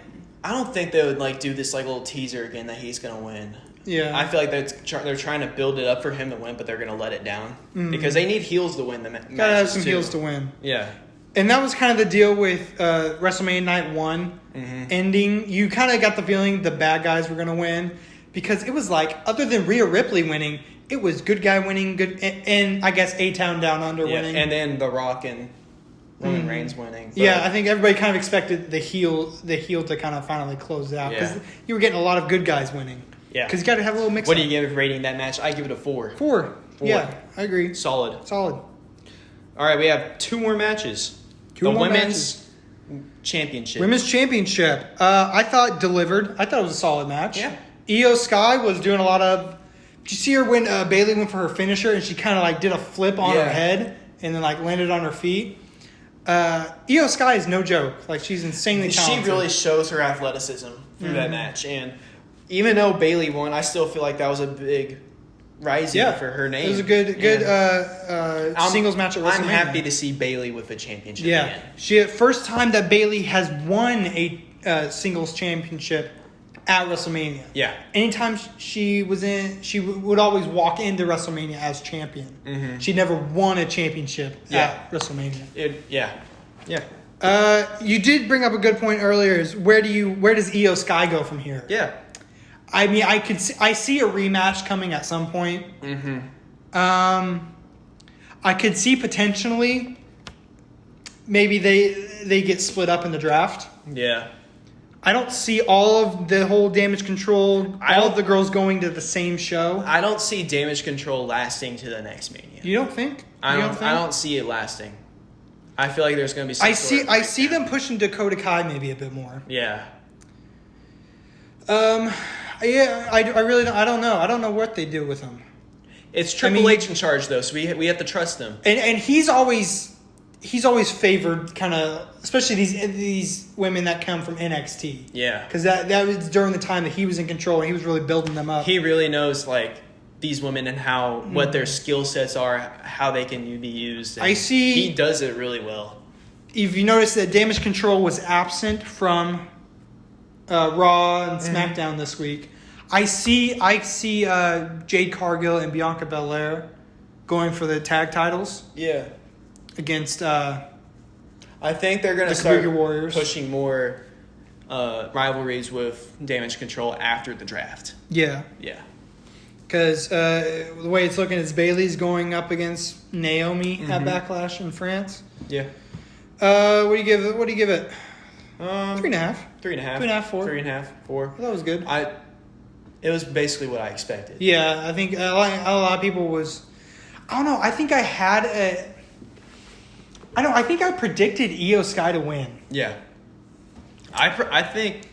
I don't think they would like do this like little teaser again that he's gonna win. Yeah, I feel like they're trying to build it up for him to win, but they're gonna let it down because they need heels to win the match. Gotta have some heels to win. Yeah, and that was kind of the deal with WrestleMania Night 1 ending. You kind of got the feeling the bad guys were gonna win because it was like other than Rhea Ripley winning, it was good guy winning, and I guess A-Town Down Under winning, and then The Rock and Roman Reigns winning. But yeah, I think everybody kind of expected the heel to kind of finally close it out because you were getting a lot of good guys winning. Yeah, because you got to have a little mix. What do you give rating that match? I give it a 4. 4. Yeah, I agree. Solid. All right, we have 2 more matches. The women's championship. Women's championship. I thought delivered. I thought it was a solid match. Yeah. Io Sky was doing a lot of. Did you see her when Bayley went for her finisher and she kind of like did a flip on her head and then like landed on her feet? Io Sky is no joke. Like, she's insanely talented. She really shows her athleticism through that match. And even though Bayley won, I still feel like that was a big rising for her name. It was a good singles match at WrestleMania. I'm happy to see Bayley with the championship again. First time that Bayley has won a singles championship at WrestleMania. Yeah. Anytime she would always walk into WrestleMania as champion. Mm-hmm. She never won a championship at WrestleMania. You did bring up a good point earlier. Is where does Io Sky go from here? Yeah. I mean, I see a rematch coming at some point. Mm-hmm. I could see potentially maybe they get split up in the draft. Yeah. I don't see all of the whole Damage Control, all of the girls going to the same show. I don't see Damage Control lasting to the next Mania. You don't think? I don't see it lasting. I feel like there's going to be some I see them pushing Dakota Kai maybe a bit more. Yeah. Yeah, I really don't. I don't know. I don't know what they do with him. It's Triple H in charge though, so we have to trust him. And he's always favored kind of, especially these women that come from NXT. Yeah, because that was during the time that he was in control and he was really building them up. He really knows like these women and how what their skill sets are, how they can be used. And he does it really well. If you notice that Damage Control was absent from Raw and SmackDown this week, I see Jade Cargill and Bianca Belair going for the tag titles. Yeah. Against I think they're going to start pushing more rivalries with Damage Control after the draft. Yeah. Yeah. Because the way it's looking is Bayley's going up against Naomi at Backlash in France. Yeah. What do you give it? 3.5. 3.5. 3.5, 4. 3.5, 4. That was good. It was basically what I expected. Yeah, I think a lot of people was. I don't know. I think I had a. I think I predicted Io Sky to win. Yeah. I think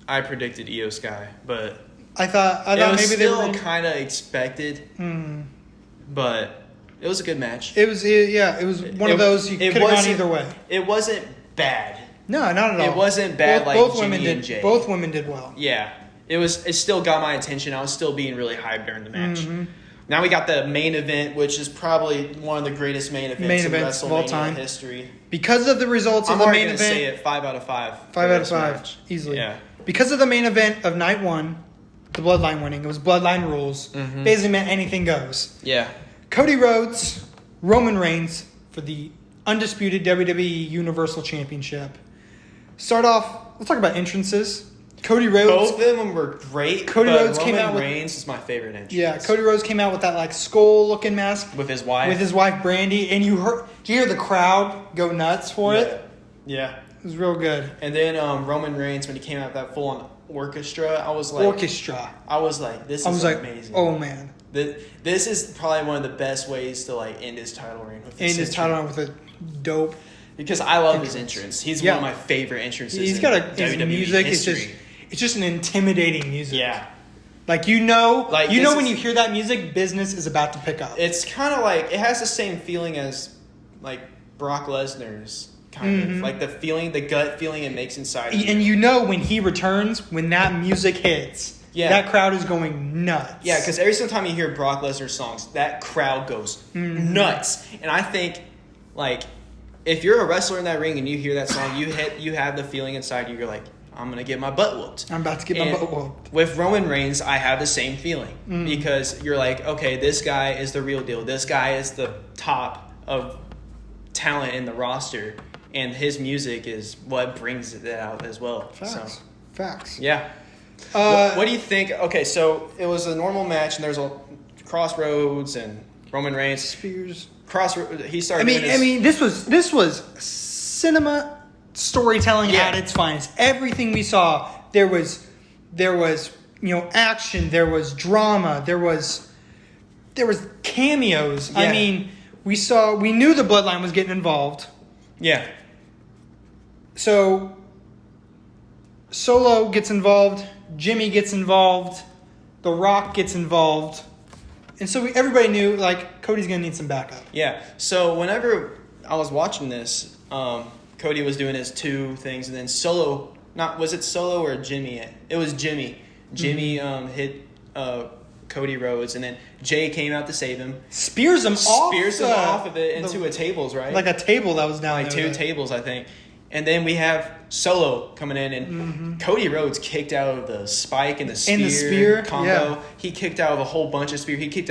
I predicted Io Sky, but I thought maybe they were kind of expected. But it was a good match. It was one of those you could have gone either way. It wasn't bad. No, not at all. It wasn't bad both Jimmy women did, and Jay. Both women did well. Yeah. It still got my attention. I was still being really hyped during the match. Now we got the main event, which is probably one of the greatest main events in WrestleMania of all time. history. Because of the results of I'm the already main going to event. say it 5 out of 5. 5 out of 5. Easily. Yeah. Because of the main event of night 1, the Bloodline winning. It was Bloodline rules. Basically meant anything goes. Yeah. Cody Rhodes, Roman Reigns for the undisputed WWE Universal Championship. Start off, let's talk about entrances. Cody Rhodes. Both of them were great. Cody Rhodes came out with Reigns is my favorite entrance. Yeah, Cody Rhodes came out with that like skull looking mask with his wife. Brandy, and did you hear the crowd go nuts for it? Yeah. It was real good. And then Roman Reigns, when he came out with that full on orchestra, I was like, this is amazing. Oh man. This is probably one of the best ways to like end his title reign with this. End his title reign with a dope. Because I love his entrance. He's one of my favorite entrances. He's got his WWE music history. It's just an intimidating music. Yeah. Like when you hear that music, business is about to pick up. It's kind of like, it has the same feeling as like Brock Lesnar's kind of. Like the gut feeling it makes inside you. And when he returns, when that music hits, that crowd is going nuts. Yeah, because every single time you hear Brock Lesnar songs, that crowd goes nuts. And I think, like, if you're a wrestler in that ring and you hear that song, you have the feeling inside you, you're like, I'm going to get my butt whooped. I'm about to get my butt whooped. With Roman Reigns, I have the same feeling. Because you're like, okay, this guy is the real deal. This guy is the top of talent in the roster. And his music is what brings it out as well. Facts. Yeah. What do you think? Okay, so it was a normal match, and there's a Crossroads and Roman Reigns. Spears. He started. This was cinema storytelling at its finest. Everything we saw, there was action, there was drama, there was cameos. Yeah. We knew the Bloodline was getting involved. Yeah. So Solo gets involved, Jimmy gets involved, The Rock gets involved. And so everybody knew, like, Cody's going to need some backup. Yeah. So whenever I was watching this, Cody was doing his 2 things, and then Solo, was it Solo or Jimmy? It was Jimmy. Jimmy hit Cody Rhodes, and then Jay came out to save him. Spears him off of it into a tables, right? Like a table that was down like 2 tables, I think. And then we have Solo coming in, and Cody Rhodes kicked out of the spike and the spear combo. Yeah. He kicked out of a whole bunch of spear. He kicked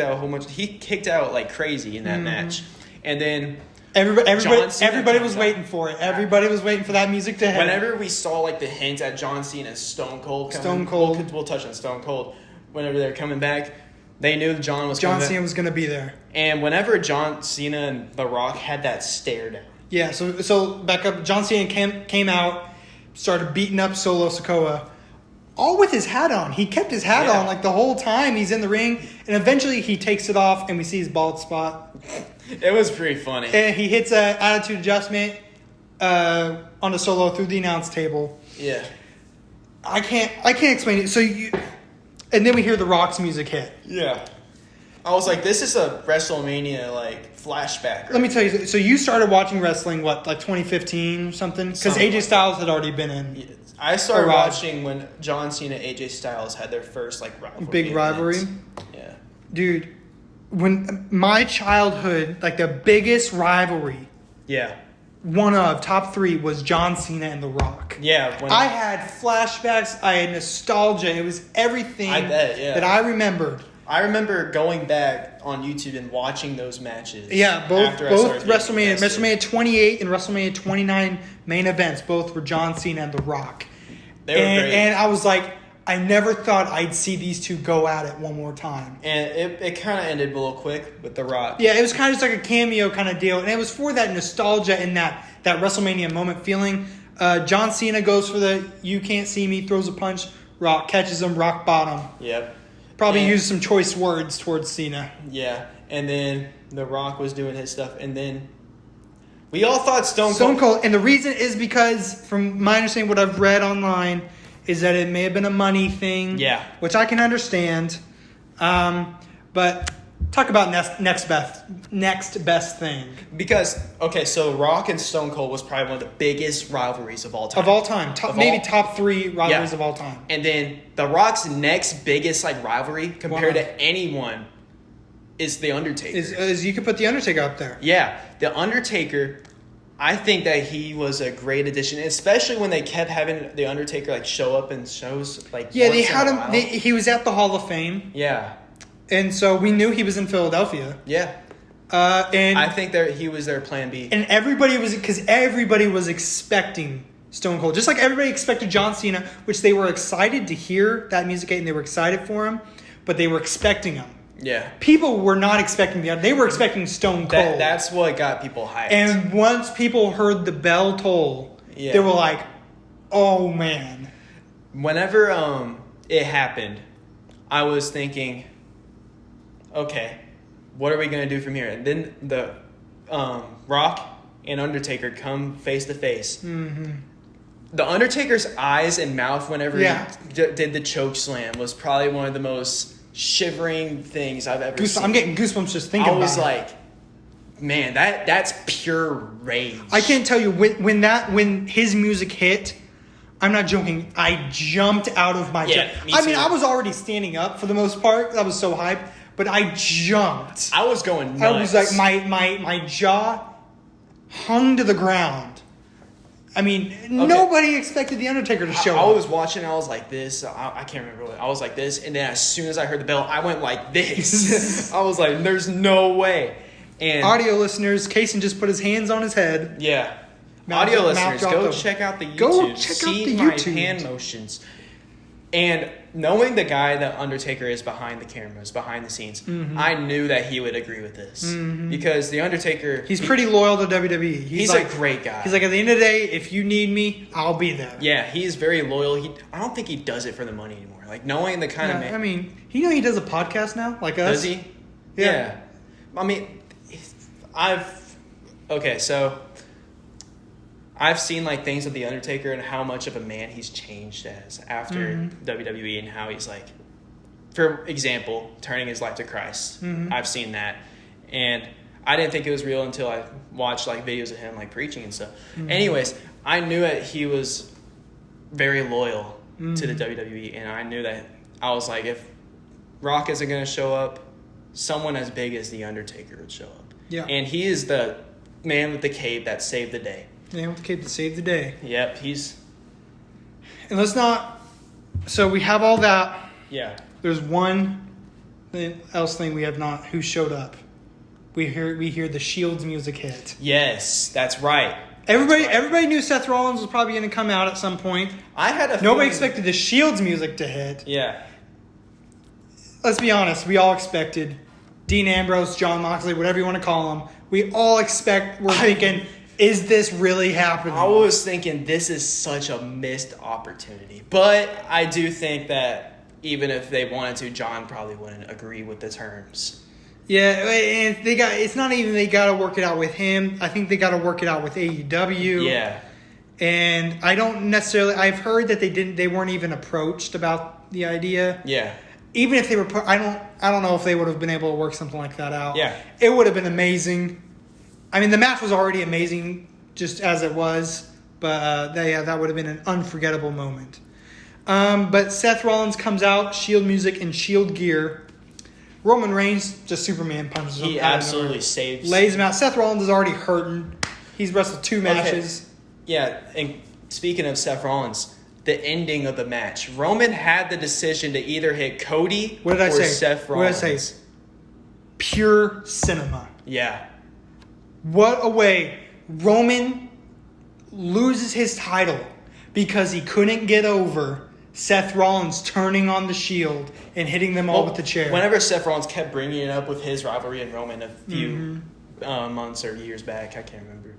out like crazy in that match. And then everybody was waiting for it. Everybody was waiting for that music to hit. Whenever we saw like the hint at John Cena's Stone Cold coming, we'll touch on Stone Cold. Whenever they're coming back, they knew John Cena was going to be there. And whenever John Cena and The Rock had that stare down. Yeah, so back up. John Cena came out, started beating up Solo Sikoa, all with his hat on. He kept his hat on like the whole time he's in the ring, and eventually he takes it off, and we see his bald spot. It was pretty funny. And he hits an attitude adjustment on the Solo through the announce table. Yeah, I can't explain it. And then we hear the Rock's music hit. Yeah. I was like, this is a WrestleMania, like, flashback. Right? Let me tell you, so you started watching wrestling, like 2015 or something? Because AJ Styles had already been in. Yeah. I started watching when John Cena and AJ Styles had their first, like, rivalry. Big rivalry? Yeah. Dude, when my childhood, like, the biggest rivalry. Yeah. One of top 3 was John Cena and The Rock. Yeah. I had flashbacks. I had nostalgia. It was everything that I remembered. I remember going back on YouTube and watching those matches. Yeah, both WrestleMania 28 and WrestleMania 29 main events, both were John Cena and The Rock. They were great. And I was like, I never thought I'd see these two go at it one more time. And it kind of ended a little quick with The Rock. Yeah, it was kind of just like a cameo kind of deal. And it was for that nostalgia and that WrestleMania moment feeling. John Cena goes for the you can't see me, throws a punch. Rock catches him, rock bottom. Yep. Probably used some choice words towards Cena. Yeah. And then The Rock was doing his stuff. And then we all thought Stone Cold. And the reason is because, from my understanding, what I've read online, is that it may have been a money thing. Yeah. Which I can understand. But talk about next best thing. Because, okay, so Rock and Stone Cold was probably one of the biggest rivalries of all time. Of all time. Top 3 rivalries of all time. And then The Rock's next biggest like rivalry compared to anyone is The Undertaker. Is you could put The Undertaker up there. Yeah, The Undertaker. I think that he was a great addition, especially when they kept having The Undertaker like show up in shows. Like they had him. He was at the Hall of Fame. Yeah, and so we knew he was in Philadelphia. Yeah, and I think he was their plan B. And everybody was expecting Stone Cold, just like everybody expected John Cena, which they were excited to hear that music and they were excited for him, but they were expecting him. Yeah. People were not expecting they were expecting Stone Cold. That's what got people hyped. And once people heard the bell toll, they were like, oh man. Whenever it happened, I was thinking, okay, what are we going to do from here? And then the Rock and Undertaker come face to face. Mm-hmm. The Undertaker's eyes and mouth whenever he did the choke slam was probably one of the most shivering things I've ever seen. I'm getting goosebumps just thinking about it. I was like, man, that's pure rage. I can't tell you when his music hit, I'm not joking, I jumped out of my chair. I mean, I was already standing up for the most part. I was so hyped, but I jumped. I was going nuts. I was like, my jaw hung to the ground. I mean, nobody expected The Undertaker to show up. I was watching, I was like this. I can't remember what. I was like this, and then as soon as I heard the bell, I went like this. I was like, there's no way. And audio listeners, Caysen just put his hands on his head. Yeah. Audio listeners, go check out the YouTube. Go check out the YouTube. See my hand motions. And knowing the guy that Undertaker is behind the cameras, behind the scenes, I knew that he would agree with this. Mm-hmm. Because The Undertaker... He's pretty loyal to WWE. He's like, a great guy. He's like, at the end of the day, if you need me, I'll be there. Yeah, he is very loyal. I don't think he does it for the money anymore. Like, knowing the kind of man... I mean, he does a podcast now, like us. Does he? Yeah. I mean, so... I've seen like things of The Undertaker and how much of a man he's changed as after WWE and how he's like, for example, turning his life to Christ. Mm-hmm. I've seen that. And I didn't think it was real until I watched like videos of him like preaching and stuff. Mm-hmm. Anyways, I knew that he was very loyal to the WWE, and I knew that I was like, if Rock isn't going to show up, someone as big as The Undertaker would show up. Yeah. And he is the man with the cape that saved the day. Man with the cape to save the day. Yep, And let's not... So we have all that. Yeah. There's one thing we have not... Who showed up? We hear the Shield's music hit. Yes, that's right. Everybody knew Seth Rollins was probably going to come out at some point. Nobody expected the Shield's music to hit. Yeah. Let's be honest. We all expected Dean Ambrose, Jon Moxley, whatever you want to call them. We're thinking... Is this really happening? I was thinking this is such a missed opportunity. But I do think that even if they wanted to, John probably wouldn't agree with the terms. Yeah, and it's not even they got to work it out with him. I think they got to work it out with AEW. Yeah. And I don't necessarily... I've heard that they weren't even approached about the idea. Yeah. Even if they were... I don't know if they would have been able to work something like that out. Yeah. It would have been amazing. I mean, the match was already amazing just as it was, but that would have been an unforgettable moment. But Seth Rollins comes out, Shield music and Shield gear. Roman Reigns just Superman punches him. He absolutely saves. Lays him out. Seth Rollins is already hurting. He's wrestled 2 matches. Okay. Yeah, and speaking of Seth Rollins, the ending of the match. Roman had the decision to either hit Cody or Seth Rollins. What did I say? Pure cinema. Yeah. What a way. Roman loses his title because he couldn't get over Seth Rollins turning on the Shield and hitting them all with the chair. Whenever Seth Rollins kept bringing it up with his rivalry and Roman a few months or years back, I can't remember.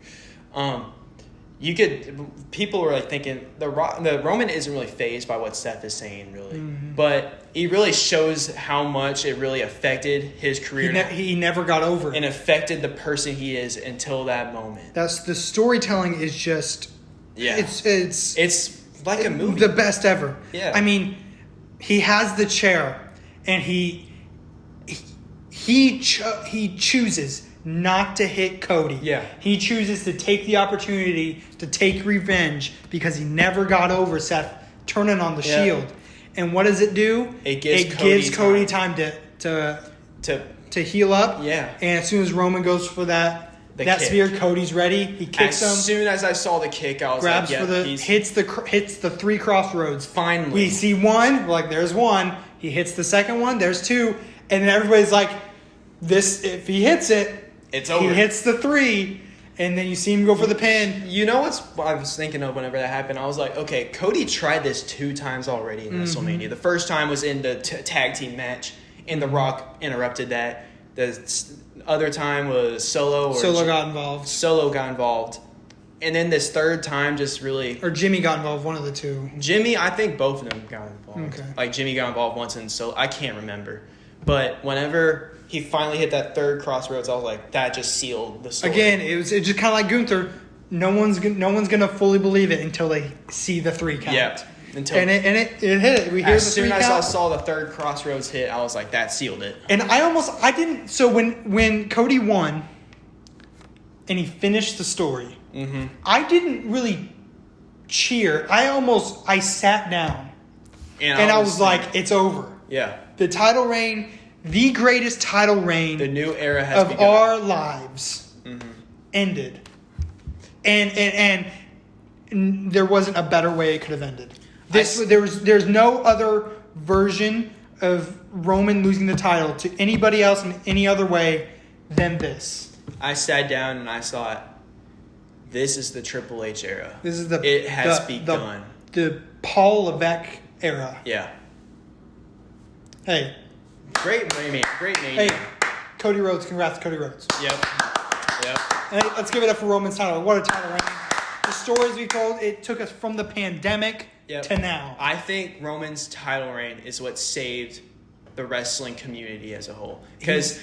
People were like thinking the Roman isn't really fazed by what Seth is saying, really, but he really shows how much it really affected his career. He never got over and affected the person he is until that moment. That's the storytelling is just it's like a movie, the best ever. Yeah, I mean, he has the chair and he chooses not to hit Cody. Yeah. He chooses to take the opportunity to take revenge because he never got over Seth turning on the Shield. And what does it do? It gives Cody time to to heal up. Yeah. And as soon as Roman goes for that kick. spear, Cody's ready. He kicks him. As soon as I saw the kick, I was grabs like, hits the 3 crossroads. Finally. We see one. We're like, there's one. He hits the second one. There's 2. And then everybody's like, this. If he hits it, it's over. He hits the 3. And then you see him go for the pin. You know what I was thinking of whenever that happened? I was like, okay, Cody tried this 2 times already in WrestleMania. The first time was in the tag team match, and The Rock interrupted that. The other time was Solo. Solo got involved. Solo got involved. And then this third time just really... Or Jimmy got involved, one of the 2. Jimmy, I think both of them got involved. Okay. Like, Jimmy got involved once in Solo. I can't remember. But whenever he finally hit that 3rd crossroads, I was like, that just sealed the story. Again, it's just kind of like Gunther. No one's gonna fully believe it until they see the 3 count. Yeah. And it hit it. We hear as the soon 3 as count. I saw the 3rd crossroads hit, I was like, that sealed it. And I didn't. So when Cody won, and he finished the story, I didn't really cheer. I sat down, and I was like, it's over. Yeah. The title reign, the greatest title reign, The new era has begun. our lives, ended, and there wasn't a better way it could have ended. There's no other version of Roman losing the title to anybody else in any other way than this. I sat down and I thought, this is the Triple H era. This is It has begun. The Paul Levesque era. Yeah. Hey. Great mania. Hey, Cody Rhodes. Congrats to Cody Rhodes. Yep. Hey, let's give it up for Roman's title. What a title reign. The stories we told, it took us from the pandemic to now. I think Roman's title reign is what saved the wrestling community as a whole. Because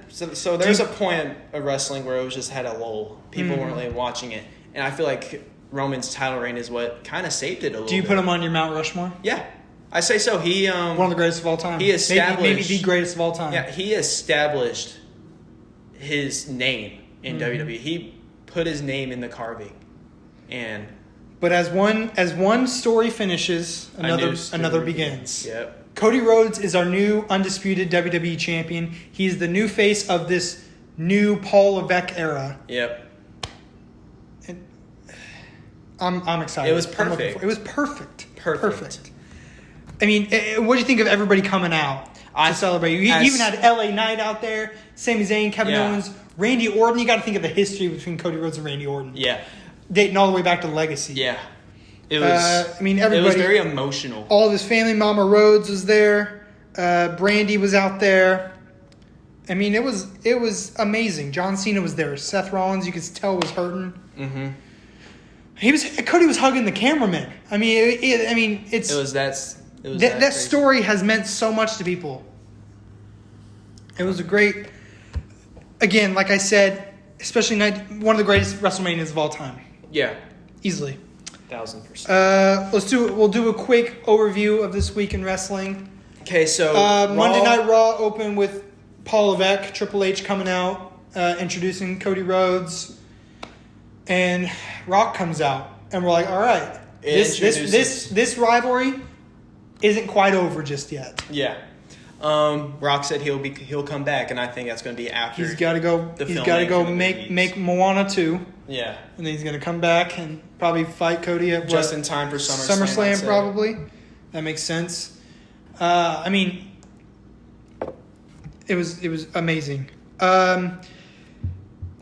so there's a point of wrestling where it was just had a lull. People weren't really watching it. And I feel like Roman's title reign is what kind of saved it a little bit. Do you put him on your Mount Rushmore? Yeah. I say so. He one of the greatest of all time. He established maybe the greatest of all time. Yeah, he established his name in WWE. He put his name in the carving. But as one story finishes, another begins. Yep. Cody Rhodes is our new undisputed WWE champion. He's the new face of this new Paul Levesque era. Yep. And I'm excited. It was perfect. It was perfect. Perfect. I mean, what do you think of everybody coming out to celebrate? You even had LA Knight out there, Sami Zayn, Kevin Owens, Randy Orton. You got to think of the history between Cody Rhodes and Randy Orton. Yeah. Dating all the way back to Legacy. Yeah. It was. Everybody. It was very emotional. All of his family. Mama Rhodes was there. Brandy was out there. I mean, it was amazing. John Cena was there. Seth Rollins, you could tell, was hurting. Mm-hmm. Cody was hugging the cameraman. I mean, that story has meant so much to people. It was a great. Again, like I said, especially one of the greatest WrestleManias of all time. Yeah, easily. 1000%. We'll do a quick overview of this week in wrestling. Okay, so Monday Night Raw opened with Paul Levesque, Triple H coming out, introducing Cody Rhodes, and Rock comes out, and we're like, all right, this rivalry isn't quite over just yet. Yeah. Rock said he'll come back, and I think that's going to be after. He's got to go make Moana 2. Yeah. And then he's going to come back and probably fight Cody at just in time for SummerSlam probably. That makes sense. I mean, it was amazing. I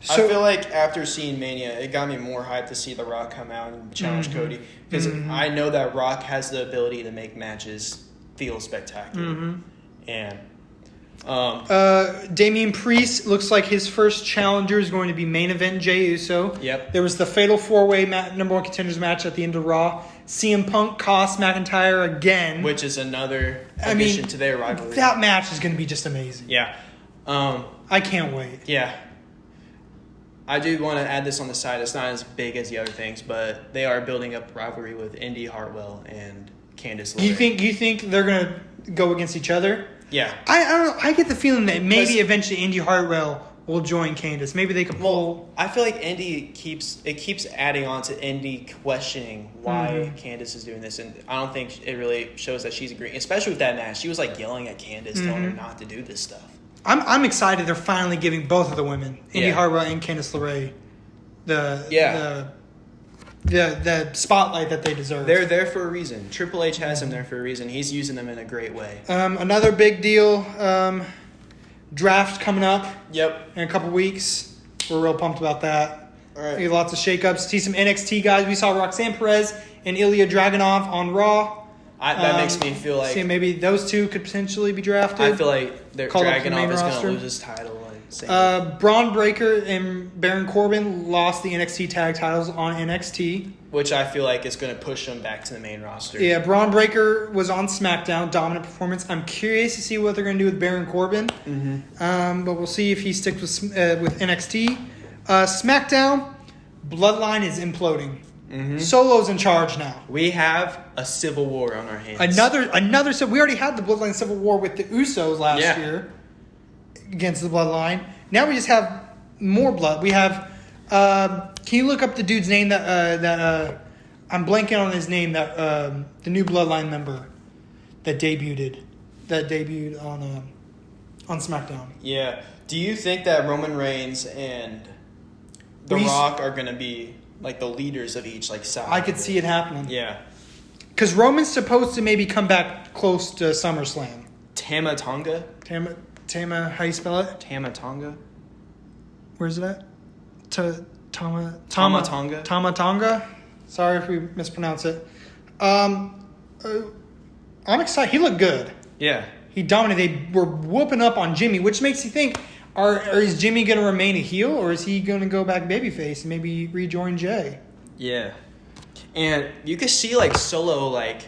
feel like after seeing Mania, it got me more hyped to see The Rock come out and challenge Cody, because I know that Rock has the ability to make matches feel spectacular. And Damian Priest looks like his first challenger is going to be main event Jey Uso. Yep. There was the fatal 4-way number 1 contenders match at the end of Raw. CM Punk cost McIntyre again, which is another addition to their rivalry. That match is going to be just amazing. Yeah. I can't wait. Yeah. I do want to add this on the side. It's not as big as the other things, but they are building up rivalry with Indy Hartwell and Candice LeRae. You think they're going to go against each other? Yeah. I don't know. I get the feeling that maybe eventually Indy Hartwell will join Candice. Maybe they could pull. Well, I feel like Indy keeps adding on to Indy questioning why Candice is doing this, and I don't think it really shows that she's agreeing. Especially with that match, she was like yelling at Candice, telling her not to do this stuff. I'm excited. They're finally giving both of the women, Indy Hartwell and Candice LeRae, the spotlight that they deserve. They're there for a reason. Triple H has them there for a reason. He's using them in a great way. Another big deal. Draft coming up. Yep. In a couple weeks. We're real pumped about that. All right. We have lots of shakeups. See some NXT guys. We saw Roxanne Perez and Ilya Dragunov on Raw. That makes me feel like... See, maybe those two could potentially be drafted. I feel like Dragunov is going to lose his title. Braun Breaker and Baron Corbin lost the NXT tag titles on NXT. Which I feel like is going to push them back to the main roster. Yeah, Braun Breaker was on SmackDown, dominant performance. I'm curious to see what they're going to do with Baron Corbin. Mm-hmm. But we'll see if he sticks with NXT. SmackDown, Bloodline is imploding. Mm-hmm. Solo's in charge now. We have a civil war on our hands. Another. So we already had the Bloodline civil war with the Usos last year against the Bloodline. Now we just have more blood. We have. Can you look up the dude's name that I'm blanking on his name, that the new Bloodline member that debuted on SmackDown? Yeah. Do you think that Roman Reigns and The Rock are going to be like the leaders of each side? I could see it happening. Yeah. Because Roman's supposed to maybe come back close to SummerSlam. Tama Tonga? Tama, how you spell it? Tama Tonga? Where's it at? Tama Tonga? Tama Tonga? Sorry if we mispronounce it. I'm excited. He looked good. Yeah. He dominated. They were whooping up on Jimmy, which makes you think, is Jimmy going to remain a heel, or is he going to go back babyface and maybe rejoin Jay? Yeah. And you could see Solo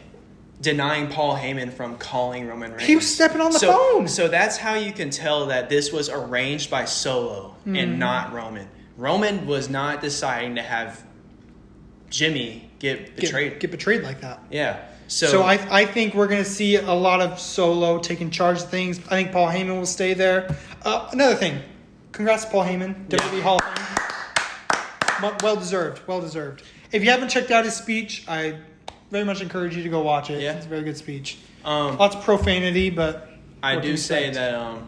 denying Paul Heyman from calling Roman Reigns. He was stepping on the phone. So that's how you can tell that this was arranged by Solo and not Roman. Roman was not deciding to have Jimmy get betrayed. Get betrayed like that. Yeah. So I think we're going to see a lot of Solo taking charge of things. I think Paul Heyman will stay there. Another thing. Congrats to Paul Heyman. WWE Hall of Fame. Well deserved. If you haven't checked out his speech, I very much encourage you to go watch it. Yeah. It's a very good speech. Lots of profanity, but I do say that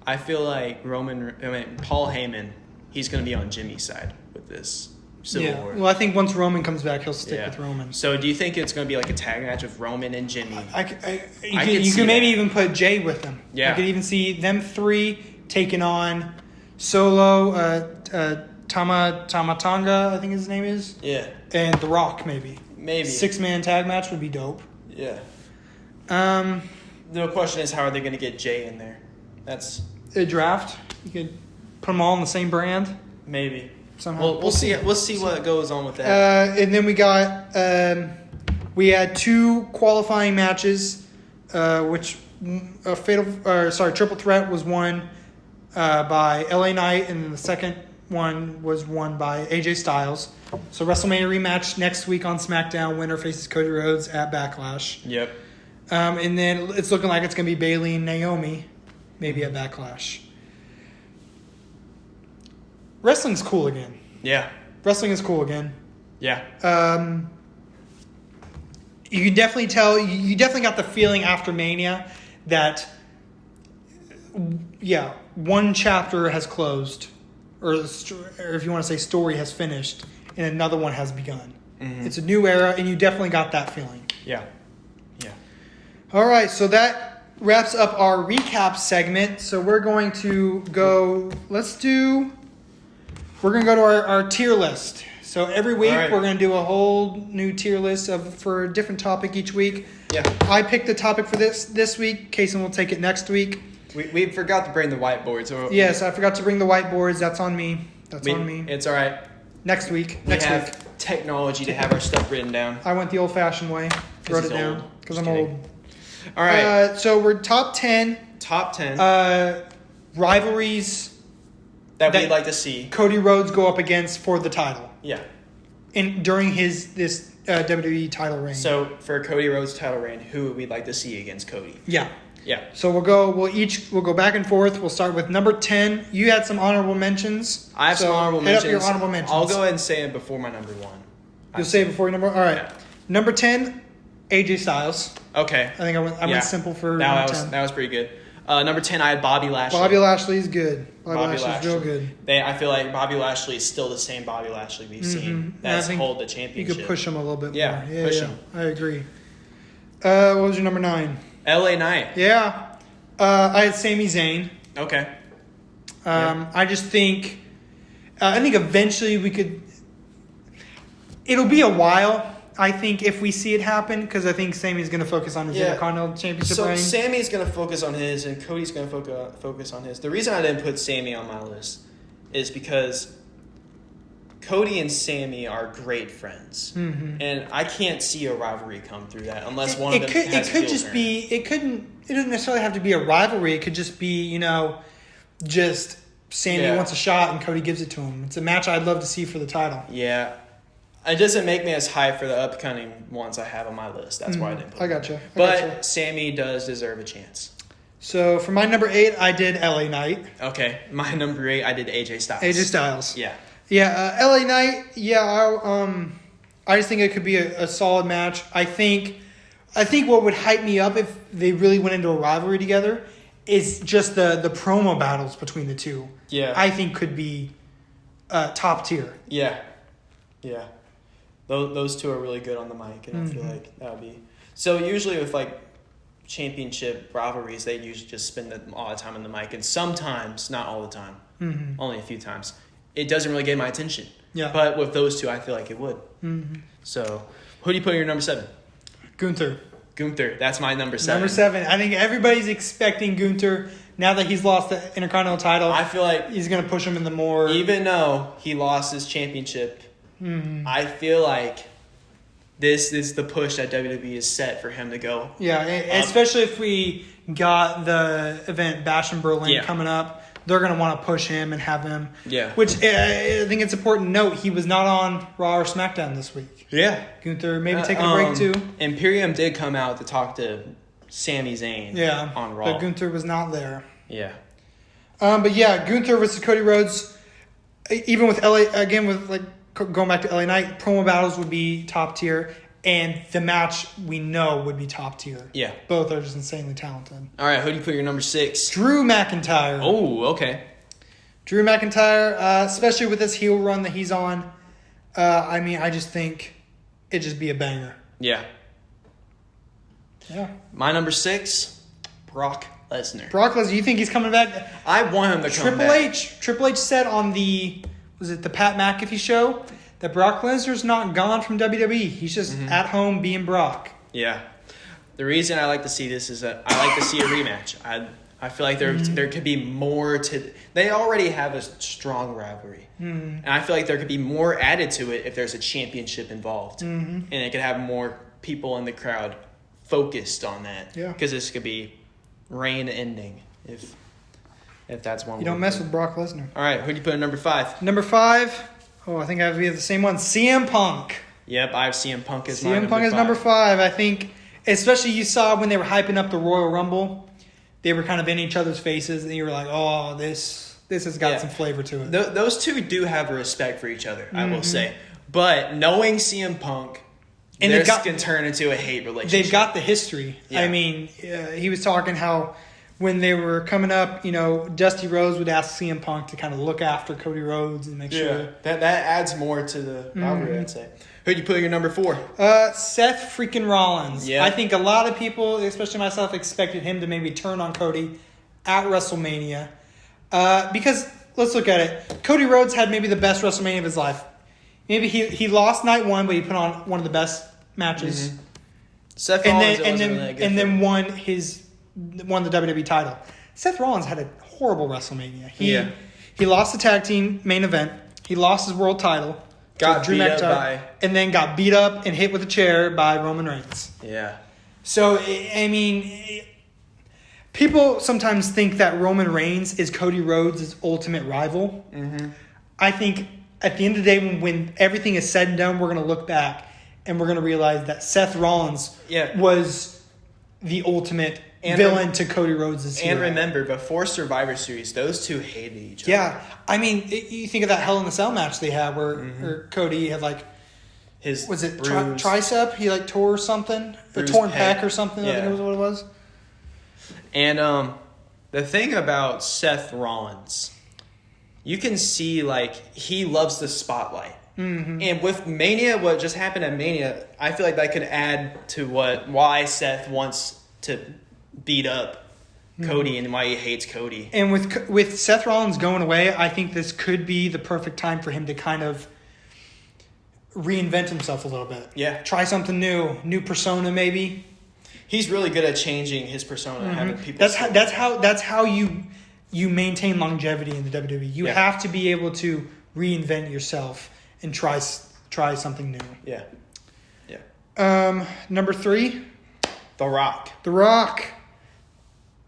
I feel like Paul Heyman, he's going to be on Jimmy's side with this Civil War. Well, I think once Roman comes back, he'll stick with Roman. So do you think it's going to be a tag match with Roman and Jimmy? You could maybe even put Jay with them. Yeah. You could even see them three taking on Solo, Tama Tonga, I think his name is. Yeah. And The Rock, maybe. 6-man tag match would be dope. Yeah. The question is, how are they going to get Jay in there? That's a draft. You could put them all in the same brand. Maybe. Somehow. We'll see. We'll see what goes on with that. And then we had 2 qualifying matches, which Triple Threat was won by LA Knight, and then the second one was won by AJ Styles. So WrestleMania rematch next week on SmackDown. Winner faces Cody Rhodes at Backlash. Yep. And then it's looking like it's going to be Bayley and Naomi, maybe at Backlash. Wrestling's cool again. Yeah. Wrestling is cool again. Yeah. You can definitely tell. You definitely got the feeling after Mania that, one chapter has closed, or if you want to say story has finished, and another one has begun. Mm-hmm. It's a new era, and you definitely got that feeling. Yeah. Yeah. All right, so that wraps up our recap segment. So we're going to go. We're going to go to our tier list. So every week we're going to do a whole new tier list for a different topic each week. Yeah. I picked the topic for this week. Caysen will take it next week. We forgot to bring the whiteboard. So yes, I forgot to bring the whiteboards. That's on me. On me. It's all right. Next week. We have technology to have our stuff written down. I went the old-fashioned way. Wrote it down because I'm old. All right. So we're top 10. Top 10. Rivalries that we'd like to see Cody Rhodes go up against for the title. Yeah. During this WWE title reign. So for Cody Rhodes' title reign, who would we like to see against Cody? Yeah. Yeah. So we'll go back and forth. We'll start with number 10. You had some honorable mentions. I have some honorable mentions. Hit up your honorable mentions. I'll go ahead and say it before my number 1. You'll say it before your number. All right. Yeah. Number 10, AJ Styles. Okay. I think I went simple for number 10. That was pretty good. Number 10, I had Bobby Lashley. Bobby Lashley's good. Bobby Lashley's real good. I feel like Bobby Lashley is still the same Bobby Lashley we've seen. That's hold the championship. You could push him a little bit more. Yeah, push him. I agree. What was your number 9? LA Knight. Yeah. I had Sami Zayn. Okay. I just think, I think eventually we could. It'll be a while, I think, if we see it happen, because I think Sami's going to focus on his Intercontinental Championship reign. So Sami's going to focus on his, and Cody's going to focus on his. The reason I didn't put Sami on my list is because Cody and Sami are great friends, and I can't see a rivalry come through that unless one of them has a heel turn. It doesn't necessarily have to be a rivalry. It could just be, just Sami wants a shot and Cody gives it to him. It's a match I'd love to see for the title. Yeah. It doesn't make me as high for the upcoming ones I have on my list. That's why I didn't put I them. gotcha. But Sami does deserve a chance. So for my number 8, I did LA Knight. Okay. My number 8, I did AJ Styles. AJ Styles. Yeah. Yeah, LA Knight, I just think it could be a solid match. I think what would hype me up if they really went into a rivalry together is just the promo battles between the two. Yeah. I think could be top tier. Yeah. Yeah. Those two are really good on the mic, and I feel like that would be... So usually with, championship rivalries, they usually just spend all the time on the mic, and sometimes, not all the time, only a few times, it doesn't really get my attention. Yeah. But with those two, I feel like it would. So, who do you put in your number 7? Gunther. That's my number 7. Number 7. I think everybody's expecting Gunther, now that he's lost the Intercontinental title, I feel like... he's going to push him in the more... Even though he lost his championship, I feel like this is the push that WWE is set for him to go. Yeah, especially if we got the event Bash in Berlin coming up. They're going to want to push him and have him. Yeah. Which I think it's important to note, he was not on Raw or SmackDown this week. Yeah. Gunther maybe taking a break too. Imperium did come out to talk to Sami Zayn on Raw. But Gunther was not there. Yeah. But yeah, Gunther versus Cody Rhodes, even with going back to LA Knight, promo battles would be top tier, and the match we know would be top tier. Yeah. Both are just insanely talented. All right, who do you put your number 6? Drew McIntyre. Oh, okay. Drew McIntyre, especially with this heel run that he's on, I just think it'd just be a banger. Yeah. Yeah. My number 6, Brock Lesnar. Brock Lesnar, you think he's coming back? I want him to come back. Triple H said on the Pat McAfee show that Brock Lesnar's not gone from WWE. He's just at home being Brock. Yeah. The reason I like to see this is that I like to see a rematch. I feel like there could be more to... They already have a strong rivalry. And I feel like there could be more added to it if there's a championship involved. And it could have more people in the crowd focused on that. Yeah. Because this could be reign ending if that's one. You don't mess with Brock Lesnar. All right, who do you put in number 5? Number 5, I think we have the same one. CM Punk. Yep, I have CM Punk as my number 5. CM Punk is number 5. I think, especially you saw when they were hyping up the Royal Rumble, they were kind of in each other's faces, and you were like, oh, this has got some flavor to it. Those two do have respect for each other, I will say. But knowing CM Punk, and this can turn into a hate relationship. They've got the history. Yeah. I mean, he was talking how when they were coming up, Dusty Rhodes would ask CM Punk to kind of look after Cody Rhodes and make sure. That adds more to the rivalry, I'd say. Who'd you put in your number 4? Seth freaking Rollins. Yeah. I think a lot of people, especially myself, expected him to maybe turn on Cody at WrestleMania. Because, let's look at it. Cody Rhodes had maybe the best WrestleMania of his life. Maybe he lost night 1, but he put on one of the best matches. Seth Rollins and then won the WWE title. Seth Rollins had a horrible WrestleMania. He lost the tag team main event. He lost his world title. Got beat up and then got beat up and hit with a chair by Roman Reigns. Yeah. So, I mean, people sometimes think that Roman Reigns is Cody Rhodes' ultimate rival. I think at the end of the day, when everything is said and done, we're going to look back and we're going to realize that Seth Rollins was the ultimate villain to Cody Rhodes' hero. And remember, before Survivor Series, those two hated each other. Yeah. I mean, you think of that Hell in a Cell match they had where Cody had his tricep? He tore something? A torn pec or something, I think it was what it was. And The thing about Seth Rollins, you can see, like, he loves the spotlight. Mm-hmm. And with Mania, what just happened at Mania, I feel like that could add to why Seth wants to beat up Cody and why he hates Cody. And with Seth Rollins going away, I think this could be the perfect time for him to kind of reinvent himself a little bit. Yeah. Try something new persona maybe. He's really good at changing his persona and having people. That's how you maintain longevity in the WWE. You have to be able to reinvent yourself and try something new. Yeah. Yeah. Number 3, The Rock. The Rock,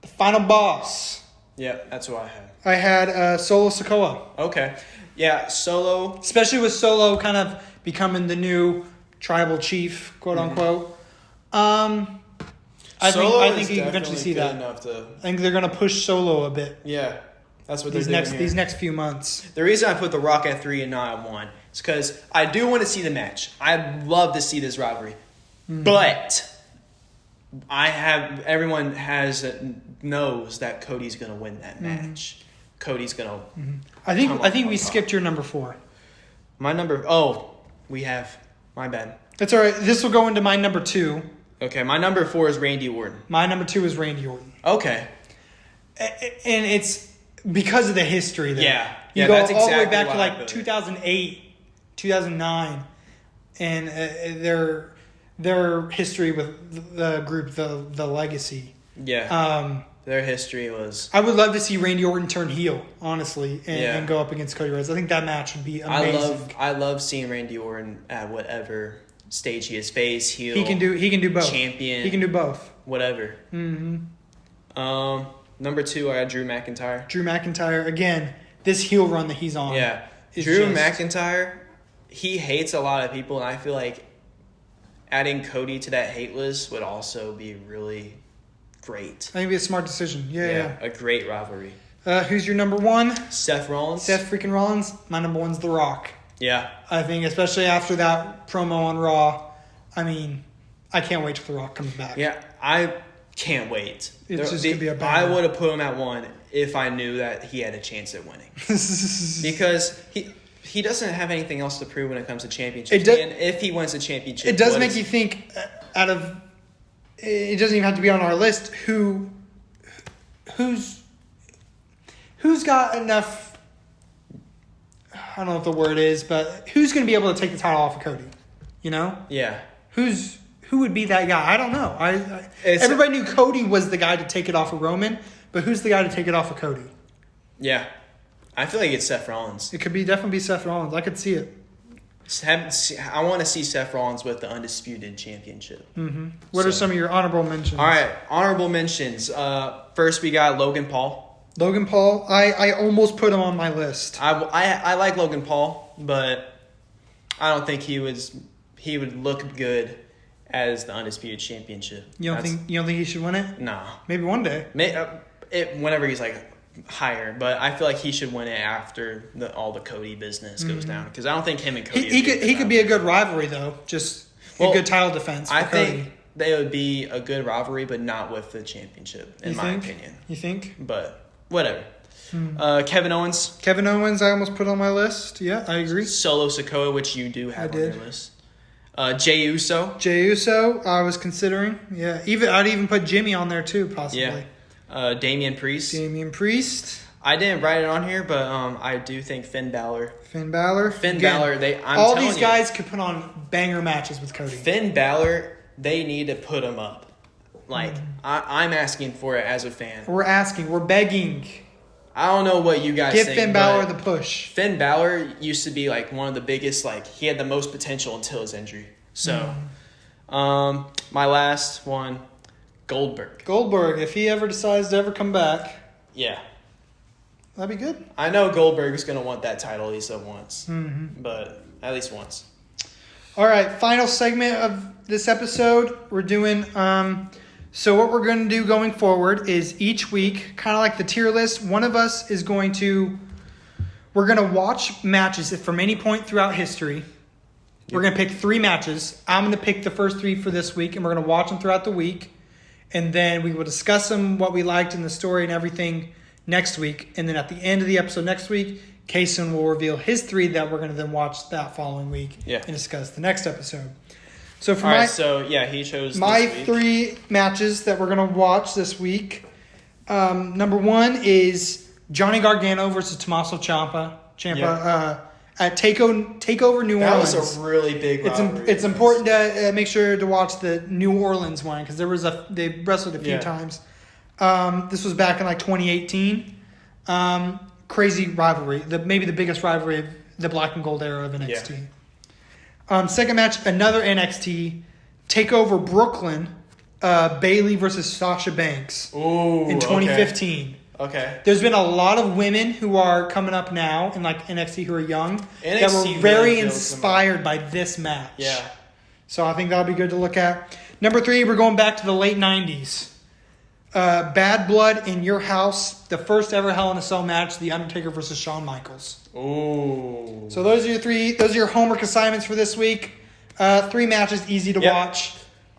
the final boss. Yeah, that's what I had. I had Solo Sikoa. Okay. Yeah, Solo. Especially with Solo kind of becoming the new tribal chief, quote unquote. I think you can eventually see that. I think they're going to push Solo a bit. Yeah, that's what they're doing here. These next few months. The reason I put The Rock at 3 and not at 1 is because I do want to see the match. I'd love to see this rivalry. But everyone knows that Cody's going to win that match. Cody's going to... I think we skipped your number 4. My number... Oh, we have... My bad. That's all right. This will go into my number 2. Okay, my number 4 is Randy Orton. My number 2 is Randy Orton. Okay. And it's because of the history there. Yeah. You go that's all the way exactly back to why I like put it. 2008, 2009, and their history with the group, the Legacy. Yeah. Their history was... I would love to see Randy Orton turn heel, honestly, and go up against Cody Rhodes. I think that match would be amazing. I love seeing Randy Orton at whatever stage he is, face, heel. He can do both. Champion. He can do both. Whatever. Number 2, I got Drew McIntyre. Drew McIntyre, again, this heel run that he's on. Yeah. Drew McIntyre, he hates a lot of people, and I feel like adding Cody to that hate list would also be really great. I think it'd be a smart decision. Yeah. A great rivalry. Who's your number 1? Seth Rollins. Seth freaking Rollins. My number 1's The Rock. Yeah. I think, especially after that promo on Raw, I mean, I can't wait till The Rock comes back. Yeah, I can't wait. It's just going to be a banger. I would have put him at 1 if I knew that he had a chance at winning. Because he doesn't have anything else to prove when it comes to championships. And if he wins a championship... It does make you think, it doesn't even have to be on our list, who's got enough... I don't know what the word is, but who's going to be able to take the title off of Cody? You know? Yeah. Who would be that guy? I don't know. Everybody knew Cody was the guy to take it off of Roman, but who's the guy to take it off of Cody? Yeah. I feel like it's Seth Rollins. It could definitely be Seth Rollins. I could see it. I want to see Seth Rollins with the Undisputed Championship. What are some of your honorable mentions? All right. Honorable mentions. First, we got Logan Paul. Logan Paul, I almost put him on my list. I like Logan Paul, but I don't think he would look good as the Undisputed Championship. You don't think he should win it? No. Maybe one day. Whenever he's like higher, but I feel like he should win it after all the Cody business goes down, because I don't think him and Cody. He could be a good rivalry though, just a good title defense. For Cody. Think they would be a good rivalry, but not with the championship, in my opinion. You think? But whatever. Kevin Owens. Kevin Owens, I almost put on my list. Yeah, I agree. Solo Sikoa, which you do have on your list. Jey Uso. Jey Uso, I was considering. Yeah, I'd even put Jimmy on there too, possibly. Yeah. Damian Priest. I didn't write it on here, but I do think Finn Balor. All these guys could put on banger matches with Cody. Finn Balor, they need to put him up. Like, I'm asking for it as a fan. We're begging. I don't know what you guys think. Give Finn Balor the push. Finn Balor used to be like one of the biggest, like he had the most potential until his injury. So, my last one, Goldberg. If he ever decides to ever come back. Yeah. That'd be good. I know Goldberg's going to want that title at least once. But at least once. All right, final segment of this episode. We're doing... So what we're going to do going forward is each week, kind of like the tier list, one of us is we're going to watch matches from any point throughout history. Yep. We're going to pick 3 matches. I'm going to pick the first 3 for this week, and we're going to watch them throughout the week. And then we will discuss them, what we liked in the story and everything next week. And then at the end of the episode next week, Caysen will reveal his 3 that we're going to then watch that following week and discuss the next episode. So for he chose my this week. 3 matches that we're going to watch this week. Number 1 is Johnny Gargano versus Tommaso Ciampa at Takeover New Orleans. That was a really big rivalry. It's important to make sure to watch the New Orleans one because they wrestled a few times. This was back in like 2018. Crazy rivalry, maybe the biggest rivalry of the black and gold era of NXT. Second match, another NXT Takeover Brooklyn, Bayley versus Sasha Banks in 2015. Okay. There's been a lot of women who are coming up now in like NXT who are young that were NXT very really inspired by this match. Yeah. So I think that'll be good to look at. Number 3, we're going back to the late 90s. Bad Blood in Your House, the first ever Hell in a Cell match, The Undertaker versus Shawn Michaels. Ooh. So those are your 3. Those are your homework assignments for this week. 3 matches, easy to watch.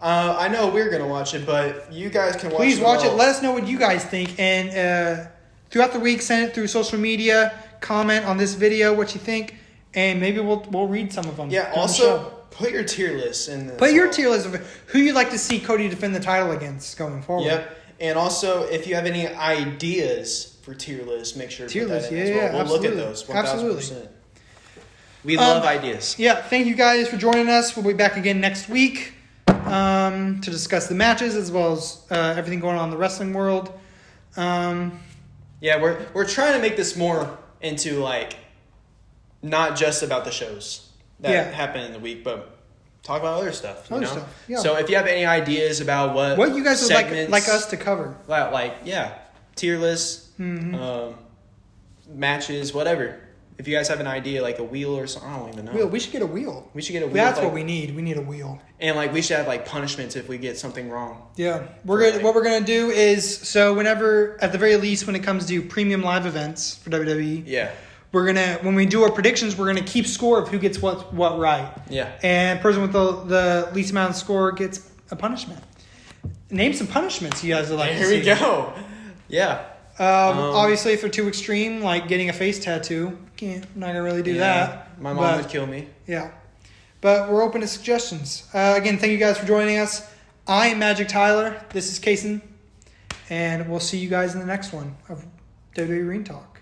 I know we're gonna watch it, but you guys can watch it. Please watch it. Let us know what you guys think, and throughout the week, send it through social media. Comment on this video what you think, and maybe we'll read some of them. Yeah. Also, put your tier list in this. Put your tier list of who you'd like to see Cody defend the title against going forward. Yep. And also, if you have any ideas for tier lists, make sure to tier put that list. in Yeah, as well. We'll absolutely. look at those. 1,000%. Absolutely. We love ideas. Yeah. Thank you guys for joining us. We'll be back again next week to discuss the matches as well as everything going on in the wrestling world. Yeah, we're trying to make this more into like not just about the shows that happen in the week, but talk about other stuff. You know? Yeah. So if you have any ideas about what you guys would like us to cover, tier lists, matches, whatever. If you guys have an idea, like a wheel or something, I don't even know. We should get a wheel. That's what we need. We need a wheel. And like we should have like punishments if we get something wrong. Yeah, what we're gonna do is whenever, at the very least, when it comes to premium live events for WWE, we're gonna, when we do our predictions, we're gonna keep score of who gets what right. Yeah. And person with the least amount of score gets a punishment. Name some punishments you guys would like to see. Here we go. Yeah. Obviously, if they're too extreme, like getting a face tattoo, I'm not gonna really do that. My mom would kill me. Yeah. But we're open to suggestions. Again, thank you guys for joining us. I am Magic Tyler. This is Caysen. And we'll see you guys in the next one of WWE Ring Talk.